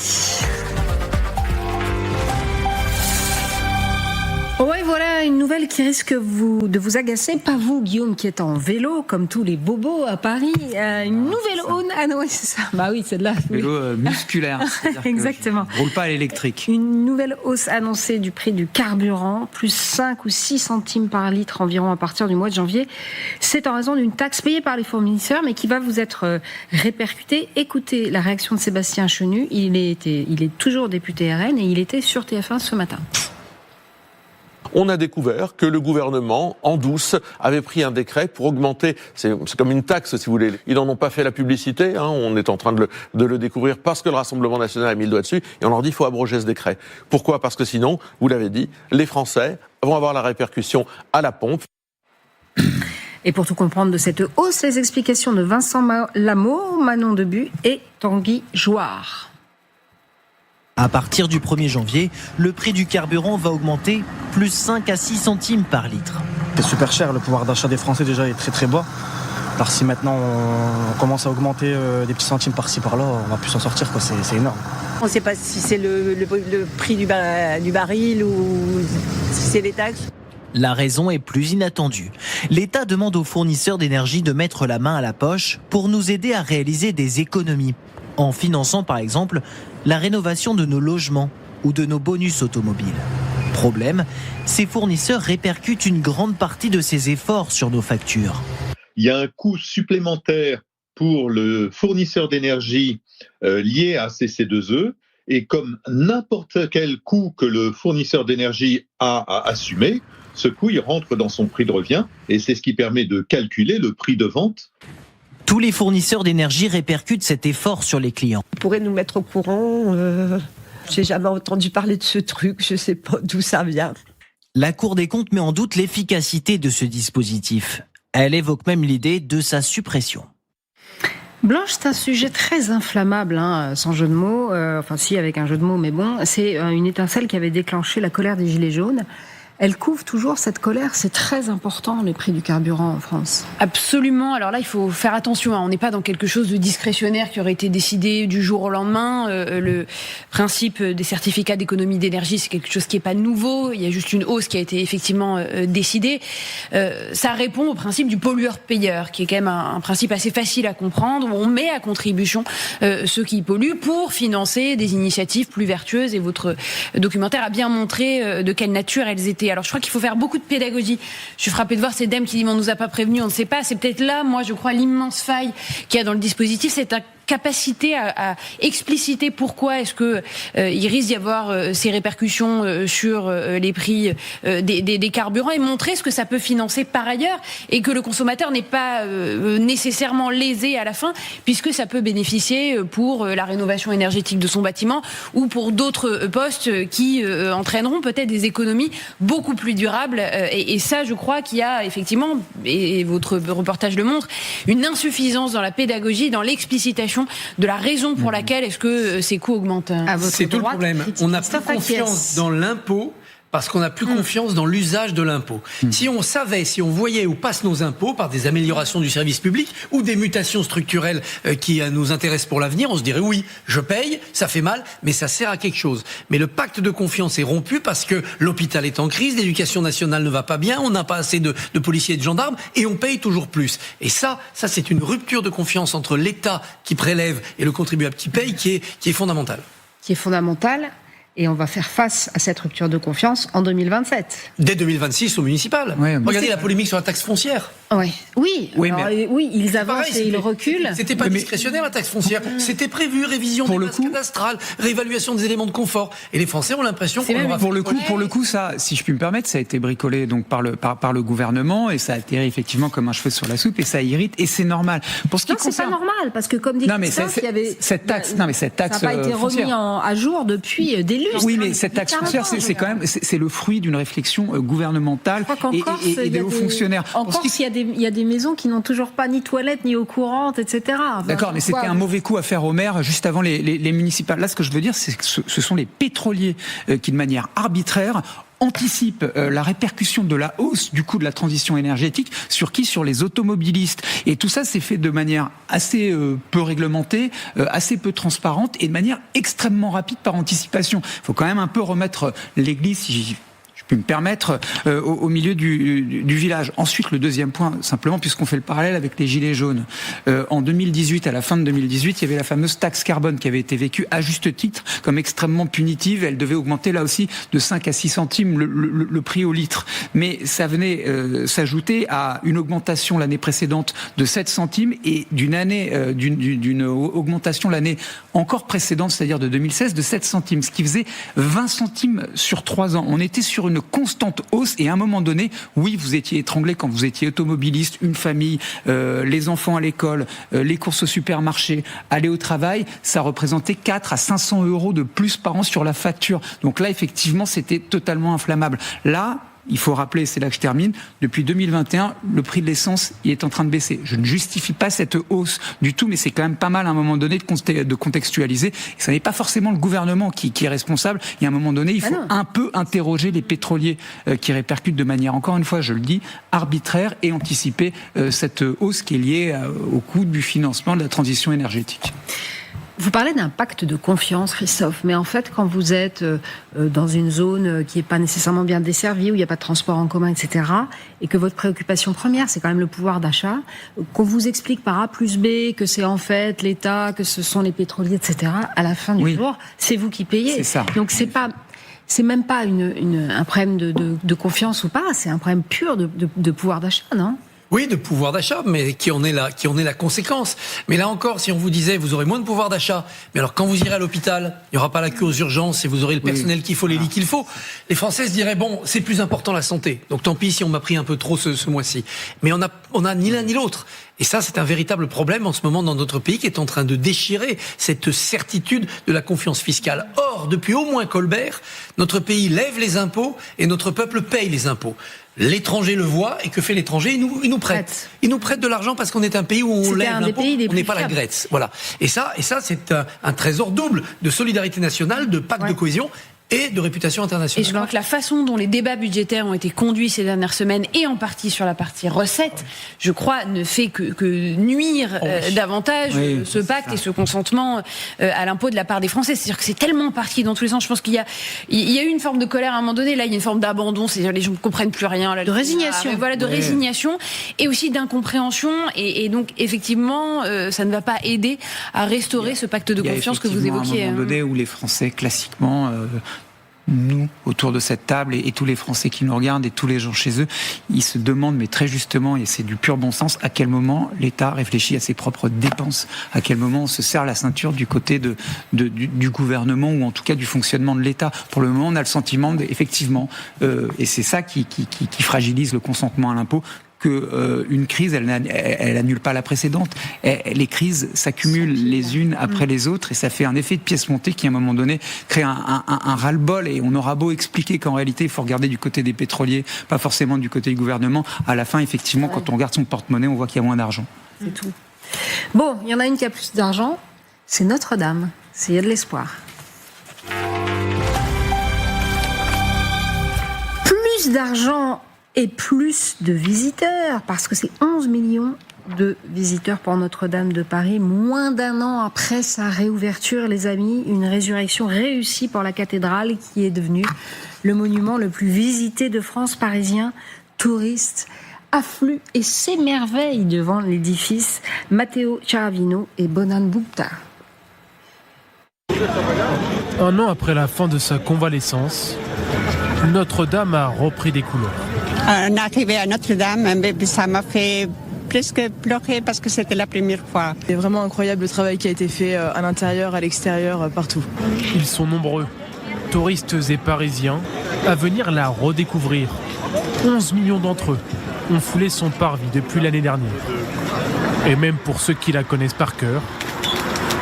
Speaker 1: Ouais, voilà une nouvelle qui risque de vous agacer. Pas vous, Guillaume, qui êtes en vélo, comme tous les bobos à Paris. Une nouvelle hausse. Ah non, oui, c'est ça. Bah oui, c'est de là.
Speaker 2: Vélo musculaire.
Speaker 1: Exactement.
Speaker 2: Je roule pas à l'électrique.
Speaker 1: Une nouvelle hausse annoncée du prix du carburant, plus 5 ou 6 centimes par litre environ à partir du mois de janvier. C'est en raison d'une taxe payée par les fournisseurs, mais qui va vous être répercutée. Écoutez la réaction de Sébastien Chenu. Il est toujours député RN et il était sur TF1 ce matin.
Speaker 15: On a découvert que le gouvernement, en douce, avait pris un décret pour augmenter, c'est comme une taxe si vous voulez, ils n'en ont pas fait la publicité, on est en train de le découvrir parce que le Rassemblement national a mis le doigt dessus, et on leur dit qu'il faut abroger ce décret. Pourquoi ? Parce que sinon, vous l'avez dit, les Français vont avoir la répercussion à la pompe.
Speaker 1: Et pour tout comprendre de cette hausse, les explications de Vincent Lameau, Manon Debu et Tanguy Jouard.
Speaker 16: À partir du 1er janvier, le prix du carburant va augmenter plus 5 à 6 centimes par litre.
Speaker 17: C'est super cher, le pouvoir d'achat des Français déjà est très très bas. Alors si maintenant on commence à augmenter des petits centimes par-ci par-là, on va plus s'en sortir, quoi. C'est énorme.
Speaker 18: On ne sait pas si c'est le prix du baril ou si c'est les taxes.
Speaker 16: La raison est plus inattendue. L'État demande aux fournisseurs d'énergie de mettre la main à la poche pour nous aider à réaliser des économies, en finançant par exemple la rénovation de nos logements ou de nos bonus automobiles. Problème, ces fournisseurs répercutent une grande partie de ces efforts sur nos factures.
Speaker 19: Il y a un coût supplémentaire pour le fournisseur d'énergie lié à CC2E, et comme n'importe quel coût que le fournisseur d'énergie a à assumer, ce coût il rentre dans son prix de revient, et c'est ce qui permet de calculer le prix de vente.
Speaker 16: Tous les fournisseurs d'énergie répercutent cet effort sur les clients.
Speaker 18: Vous pourrez nous mettre au courant, j'ai jamais entendu parler de ce truc, je sais pas d'où ça vient.
Speaker 16: La Cour des comptes met en doute l'efficacité de ce dispositif. Elle évoque même l'idée de sa suppression.
Speaker 1: Blanche, c'est un sujet très inflammable, sans jeu de mots, enfin si avec un jeu de mots, mais bon, c'est une étincelle qui avait déclenché la colère des Gilets jaunes. Elle couvre toujours cette colère, c'est très important les prix du carburant en France.
Speaker 10: Absolument, alors là il faut faire attention, on n'est pas dans quelque chose de discrétionnaire qui aurait été décidé du jour au lendemain. Le principe des certificats d'économie d'énergie, c'est quelque chose qui n'est pas nouveau, il y a juste une hausse qui a été effectivement décidée. Ça répond au principe du pollueur-payeur, qui est quand même un principe assez facile à comprendre, où on met à contribution ceux qui polluent pour financer des initiatives plus vertueuses, et votre documentaire a bien montré de quelle nature elles étaient. Alors je crois qu'il faut faire beaucoup de pédagogie. Je suis frappée de voir ces dames qui disent on nous a pas prévenus, on ne sait pas. C'est peut-être là, moi je crois, l'immense faille qu'il y a dans le dispositif, c'est ta capacité à expliciter pourquoi est-ce que il risque d'y avoir ces répercussions sur les prix des carburants, et montrer ce que ça peut financer par ailleurs, et que le consommateur n'est pas nécessairement lésé à la fin, puisque ça peut bénéficier pour la rénovation énergétique de son bâtiment ou pour d'autres postes qui entraîneront peut-être des économies beaucoup plus durables. Et ça, je crois qu'il y a effectivement, et votre reportage le montre, une insuffisance dans la pédagogie, dans l'explicitation explication de la raison pour laquelle est-ce que ces coûts augmentent.
Speaker 3: C'est tout le problème. On n'a plus confiance dans l'impôt parce qu'on n'a plus confiance dans l'usage de l'impôt. Si on savait, si on voyait où passent nos impôts par des améliorations du service public ou des mutations structurelles qui nous intéressent pour l'avenir, on se dirait oui, je paye, ça fait mal, mais ça sert à quelque chose. Mais le pacte de confiance est rompu parce que l'hôpital est en crise, l'éducation nationale ne va pas bien, on n'a pas assez de policiers et de gendarmes et on paye toujours plus. Et ça c'est une rupture de confiance entre l'État qui prélève et le contribuable qui paye qui est fondamentale.
Speaker 1: Qui est fondamentale. Et on va faire face à cette rupture de confiance en 2027.
Speaker 3: Dès 2026 au municipal. Regardez la polémique sur la taxe foncière.
Speaker 1: Oui, ils avancent et ils reculent.
Speaker 3: C'était pas discrétionnaire la taxe foncière, c'était prévu, révision des masses cadastrales, réévaluation des éléments de confort. Et les Français ont l'impression qu'on aura
Speaker 2: pour le coup, ça, si je puis me permettre, ça a été bricolé donc par le gouvernement et ça atterrit effectivement comme un cheveu sur la soupe et ça irrite et c'est normal. Pour ce qui concerne...
Speaker 1: c'est pas normal parce que comme dit Christophe, il y avait
Speaker 2: cette taxe, ça
Speaker 1: n'a pas été remis à jour depuis des lustres.
Speaker 2: Oui, mais cette taxe foncière, c'est quand même c'est le fruit d'une réflexion gouvernementale et des hauts fonctionnaires.
Speaker 1: En Corse, il y a des maisons qui n'ont toujours pas ni toilettes, ni eau courante, etc.
Speaker 2: D'accord, mais c'était un mauvais coup à faire aux maires juste avant les municipales. Là, ce que je veux dire, c'est que ce sont les pétroliers qui, de manière arbitraire, anticipe la répercussion de la hausse du coût de la transition énergétique sur qui ? Sur les automobilistes. Et tout ça, c'est fait de manière assez peu réglementée, assez peu transparente et de manière extrêmement rapide par anticipation. Il faut quand même un peu remettre l'église, si je peux me permettre, au milieu du village. Ensuite, le deuxième point, simplement, puisqu'on fait le parallèle avec les Gilets jaunes. En 2018, à la fin de 2018, il y avait la fameuse taxe carbone qui avait été vécue à juste titre comme extrêmement punitive. Elle devait augmenter là aussi de 5 à 6 centimes le prix au litre. Mais ça venait s'ajouter à une augmentation l'année précédente de 7 centimes et d'une augmentation l'année encore précédente, c'est-à-dire de 2016, de 7 centimes, ce qui faisait 20 centimes sur 3 ans. On était sur une constante hausse et à un moment donné, oui, vous étiez étranglé quand vous étiez automobiliste, une famille, les enfants à l'école, les courses au supermarché, aller au travail, ça représentait 4 à 500 euros de plus par an sur la facture. Donc là, effectivement, c'était totalement inflammable. Là, il faut rappeler, c'est là que je termine, depuis 2021, le prix de l'essence il est en train de baisser. Je ne justifie pas cette hausse du tout, mais c'est quand même pas mal à un moment donné de contextualiser. Et ça n'est pas forcément le gouvernement qui est responsable. Il y a un moment donné, il faut un peu interroger les pétroliers qui répercutent de manière, encore une fois, je le dis, arbitraire et anticiper cette hausse qui est liée au coût du financement de la transition énergétique.
Speaker 1: Vous parlez d'un pacte de confiance, Christophe, mais en fait, quand vous êtes dans une zone qui n'est pas nécessairement bien desservie, où il n'y a pas de transport en commun, etc., et que votre préoccupation première, c'est quand même le pouvoir d'achat, qu'on vous explique par A plus B que c'est en fait l'État, que ce sont les pétroliers, etc., à la fin du jour, c'est vous qui payez.
Speaker 2: C'est ça.
Speaker 1: Donc c'est même pas un problème de confiance ou pas, c'est un problème pur de pouvoir d'achat, non ?
Speaker 3: Oui, de pouvoir d'achat, mais qui en est la conséquence. Mais là encore, si on vous disait, vous aurez moins de pouvoir d'achat, mais alors quand vous irez à l'hôpital, il n'y aura pas la queue aux urgences et vous aurez le personnel qu'il faut, les lits qu'il faut, les Français se diraient, bon, c'est plus important la santé. Donc tant pis si on m'a pris un peu trop ce mois-ci. Mais on a ni l'un ni l'autre. Et ça, c'est un véritable problème en ce moment dans notre pays qui est en train de déchirer cette certitude de la confiance fiscale. Or, depuis au moins Colbert, notre pays lève les impôts et notre peuple paye les impôts. L'étranger le voit, et que fait l'étranger ? Il nous prête. Il nous prête de l'argent parce qu'on est un pays où on lève l'impôt, on n'est pas la Grèce. Voilà. Et ça, c'est un trésor double de solidarité nationale, de pacte de cohésion et de réputation internationale.
Speaker 10: Et je crois que la façon dont les débats budgétaires ont été conduits ces dernières semaines, et en partie sur la partie recettes, je crois, ne fait que nuire davantage ce pacte et ce consentement à l'impôt de la part des Français. C'est-à-dire que c'est tellement parti dans tous les sens. Je pense qu'il y a eu une forme de colère à un moment donné. Là, il y a une forme d'abandon. C'est-à-dire les gens ne comprennent plus rien. Là,
Speaker 1: de résignation.
Speaker 10: Résignation et aussi d'incompréhension. Et donc, effectivement, ça ne va pas aider à restaurer ce pacte de confiance que vous évoquiez.
Speaker 2: Il y a un moment donné où les Français, classiquement... nous, autour de cette table, et tous les Français qui nous regardent et tous les gens chez eux, ils se demandent, mais très justement, et c'est du pur bon sens, à quel moment l'État réfléchit à ses propres dépenses, à quel moment on se serre la ceinture du côté du gouvernement, ou en tout cas du fonctionnement de l'État. Pour le moment, on a le sentiment, effectivement, et c'est ça qui fragilise le consentement à l'impôt, que une crise, elle annule pas la précédente. Les crises s'accumulent les unes après les autres et ça fait un effet de pièce montée qui, à un moment donné, crée un ras-le-bol. Et on aura beau expliquer qu'en réalité, il faut regarder du côté des pétroliers, pas forcément du côté du gouvernement. À la fin, effectivement, quand on regarde son porte-monnaie, on voit qu'il y a moins d'argent.
Speaker 1: C'est tout. Bon, il y en a une qui a plus d'argent, c'est Notre-Dame. Il y a de l'espoir. Plus d'argent et plus de visiteurs, parce que c'est 11 millions de visiteurs pour Notre-Dame de Paris, moins d'un an après sa réouverture, les amis. Une résurrection réussie pour la cathédrale qui est devenue le monument le plus visité de France. Parisiens, touristes affluent et s'émerveillent devant l'édifice. Matteo Ciaravino et Bonan Bukta.
Speaker 20: Un an après la fin de sa convalescence, Notre-Dame a repris des couleurs.
Speaker 21: On est arrivé à Notre-Dame, ça m'a fait presque pleurer parce que c'était la première fois.
Speaker 22: C'est vraiment incroyable le travail qui a été fait à l'intérieur, à l'extérieur, partout.
Speaker 20: Ils sont nombreux, touristes et Parisiens, à venir la redécouvrir. 11 millions d'entre eux ont foulé son parvis depuis l'année dernière. Et même pour ceux qui la connaissent par cœur,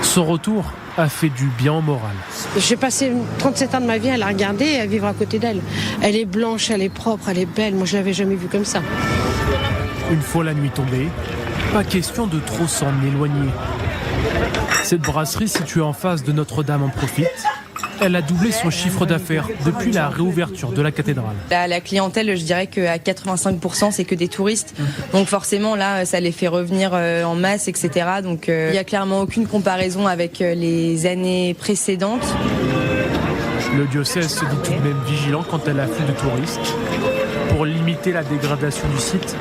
Speaker 20: son retour a fait du bien au moral.
Speaker 23: J'ai passé 37 ans de ma vie à la regarder et à vivre à côté d'elle. Elle est blanche, elle est propre, elle est belle. Moi, je l'avais jamais vue comme ça.
Speaker 20: Une fois la nuit tombée, pas question de trop s'en éloigner. Cette brasserie située en face de Notre-Dame en profite. Elle a doublé son chiffre d'affaires depuis la réouverture de la cathédrale.
Speaker 24: La clientèle, je dirais qu'à 85%, c'est que des touristes. Donc forcément, là, ça les fait revenir en masse, etc. Donc il n'y a clairement aucune comparaison avec les années précédentes.
Speaker 20: Le diocèse se dit tout de même vigilant quand elle afflue de touristes. Pour limiter la dégradation du site,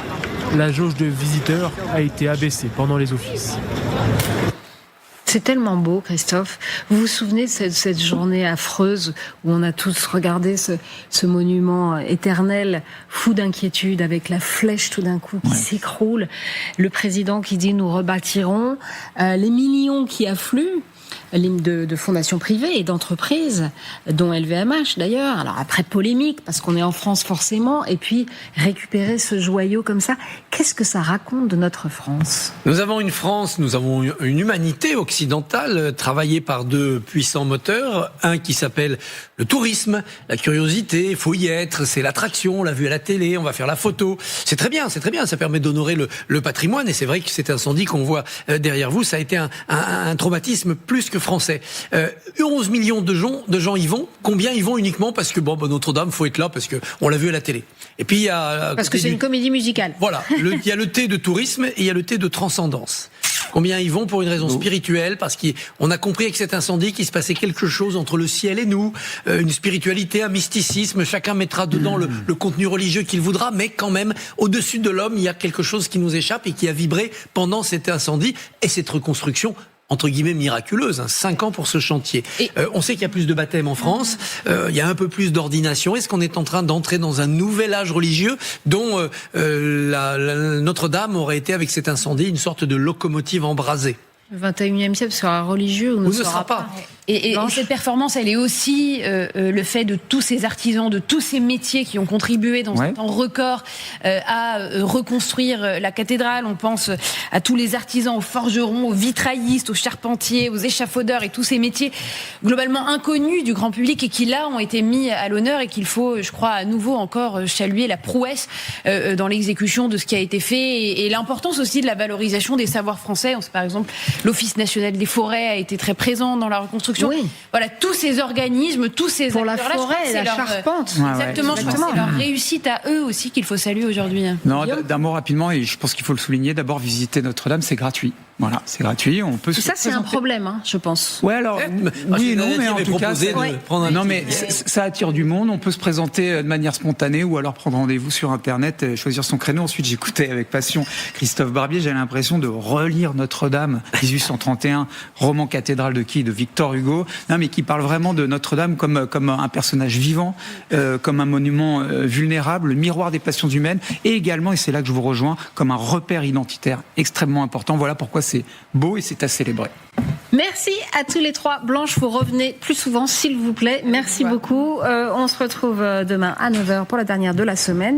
Speaker 20: la jauge de visiteurs a été abaissée pendant les offices.
Speaker 1: C'est tellement beau, Christophe. Vous vous souvenez de cette journée affreuse où on a tous regardé ce monument éternel, fou d'inquiétude, avec la flèche tout d'un coup qui s'écroule. Le président qui dit « nous rebâtirons », les millions qui affluent, de fondations privées et d'entreprises, dont LVMH d'ailleurs. Alors après polémique, parce qu'on est en France forcément, et puis récupérer ce joyau comme ça, qu'est-ce que ça raconte de notre France ?
Speaker 3: Nous avons une France, nous avons une humanité occidentale travaillée par deux puissants moteurs. Un qui s'appelle le tourisme, la curiosité, il faut y être, c'est l'attraction, on l'a vu à la télé, on va faire la photo. C'est très bien, ça permet d'honorer le patrimoine, et c'est vrai que cet incendie qu'on voit derrière vous, ça a été un traumatisme plus que français. 11 millions de gens y vont. Combien y vont uniquement parce que Notre-Dame, faut être là parce que on l'a vu à la télé. Et puis il y a
Speaker 1: parce que c'est une comédie musicale.
Speaker 3: Voilà, il y a le thé de tourisme et il y a le thé de transcendance. Combien y vont pour une raison spirituelle, parce qu'on a compris avec cet incendie qu'il se passait quelque chose entre le ciel et nous, une spiritualité, un mysticisme, chacun mettra dedans le contenu religieux qu'il voudra, mais quand même, au-dessus de l'homme, il y a quelque chose qui nous échappe et qui a vibré pendant cet incendie et cette reconstruction entre guillemets miraculeuse, 5 ans pour ce chantier. On sait qu'il y a plus de baptêmes en France, il y a un peu plus d'ordination. Est-ce qu'on est en train d'entrer dans un nouvel âge religieux dont Notre-Dame aurait été, avec cet incendie, une sorte de locomotive embrasée?
Speaker 1: Le 21e siècle sera religieux ou ne sera pas.
Speaker 10: Et cette performance, elle est aussi le fait de tous ces artisans, de tous ces métiers qui ont contribué dans un temps record à reconstruire la cathédrale. On pense à tous les artisans, aux forgerons, aux vitraillistes, aux charpentiers, aux échafaudeurs et tous ces métiers globalement inconnus du grand public et qui là ont été mis à l'honneur et qu'il faut, je crois, à nouveau encore saluer la prouesse dans l'exécution de ce qui a été fait et l'importance aussi de la valorisation des savoirs français. On sait par exemple l'Office national des forêts a été très présent dans la reconstruction. Oui. Voilà, tous ces organismes, tous ces
Speaker 1: pour la forêt, la charpente.
Speaker 10: Exactement, je pense que c'est leur réussite à eux aussi qu'il faut saluer aujourd'hui.
Speaker 2: Non, d'un mot rapidement, et je pense qu'il faut le souligner, d'abord visiter Notre-Dame, c'est gratuit. Voilà, c'est gratuit, on peut se
Speaker 1: ça, c'est un problème, je pense.
Speaker 2: Ouais, alors, oui et non, mais en tout cas, ça attire du monde, on peut se présenter de manière spontanée ou alors prendre rendez-vous sur Internet, choisir son créneau. Ensuite, j'écoutais avec passion Christophe Barbier, j'ai l'impression de relire Notre-Dame, 1831, roman cathédrale de qui ? De Victor Hugo. Non, mais qui parle vraiment de Notre-Dame comme un personnage vivant, comme un monument vulnérable, le miroir des passions humaines, et également, et c'est là que je vous rejoins, comme un repère identitaire extrêmement important. Voilà pourquoi c'est beau et c'est à célébrer.
Speaker 1: Merci à tous les trois. Blanche, vous revenez plus souvent, s'il vous plaît. Merci beaucoup. On se retrouve demain à 9h pour la dernière de la semaine.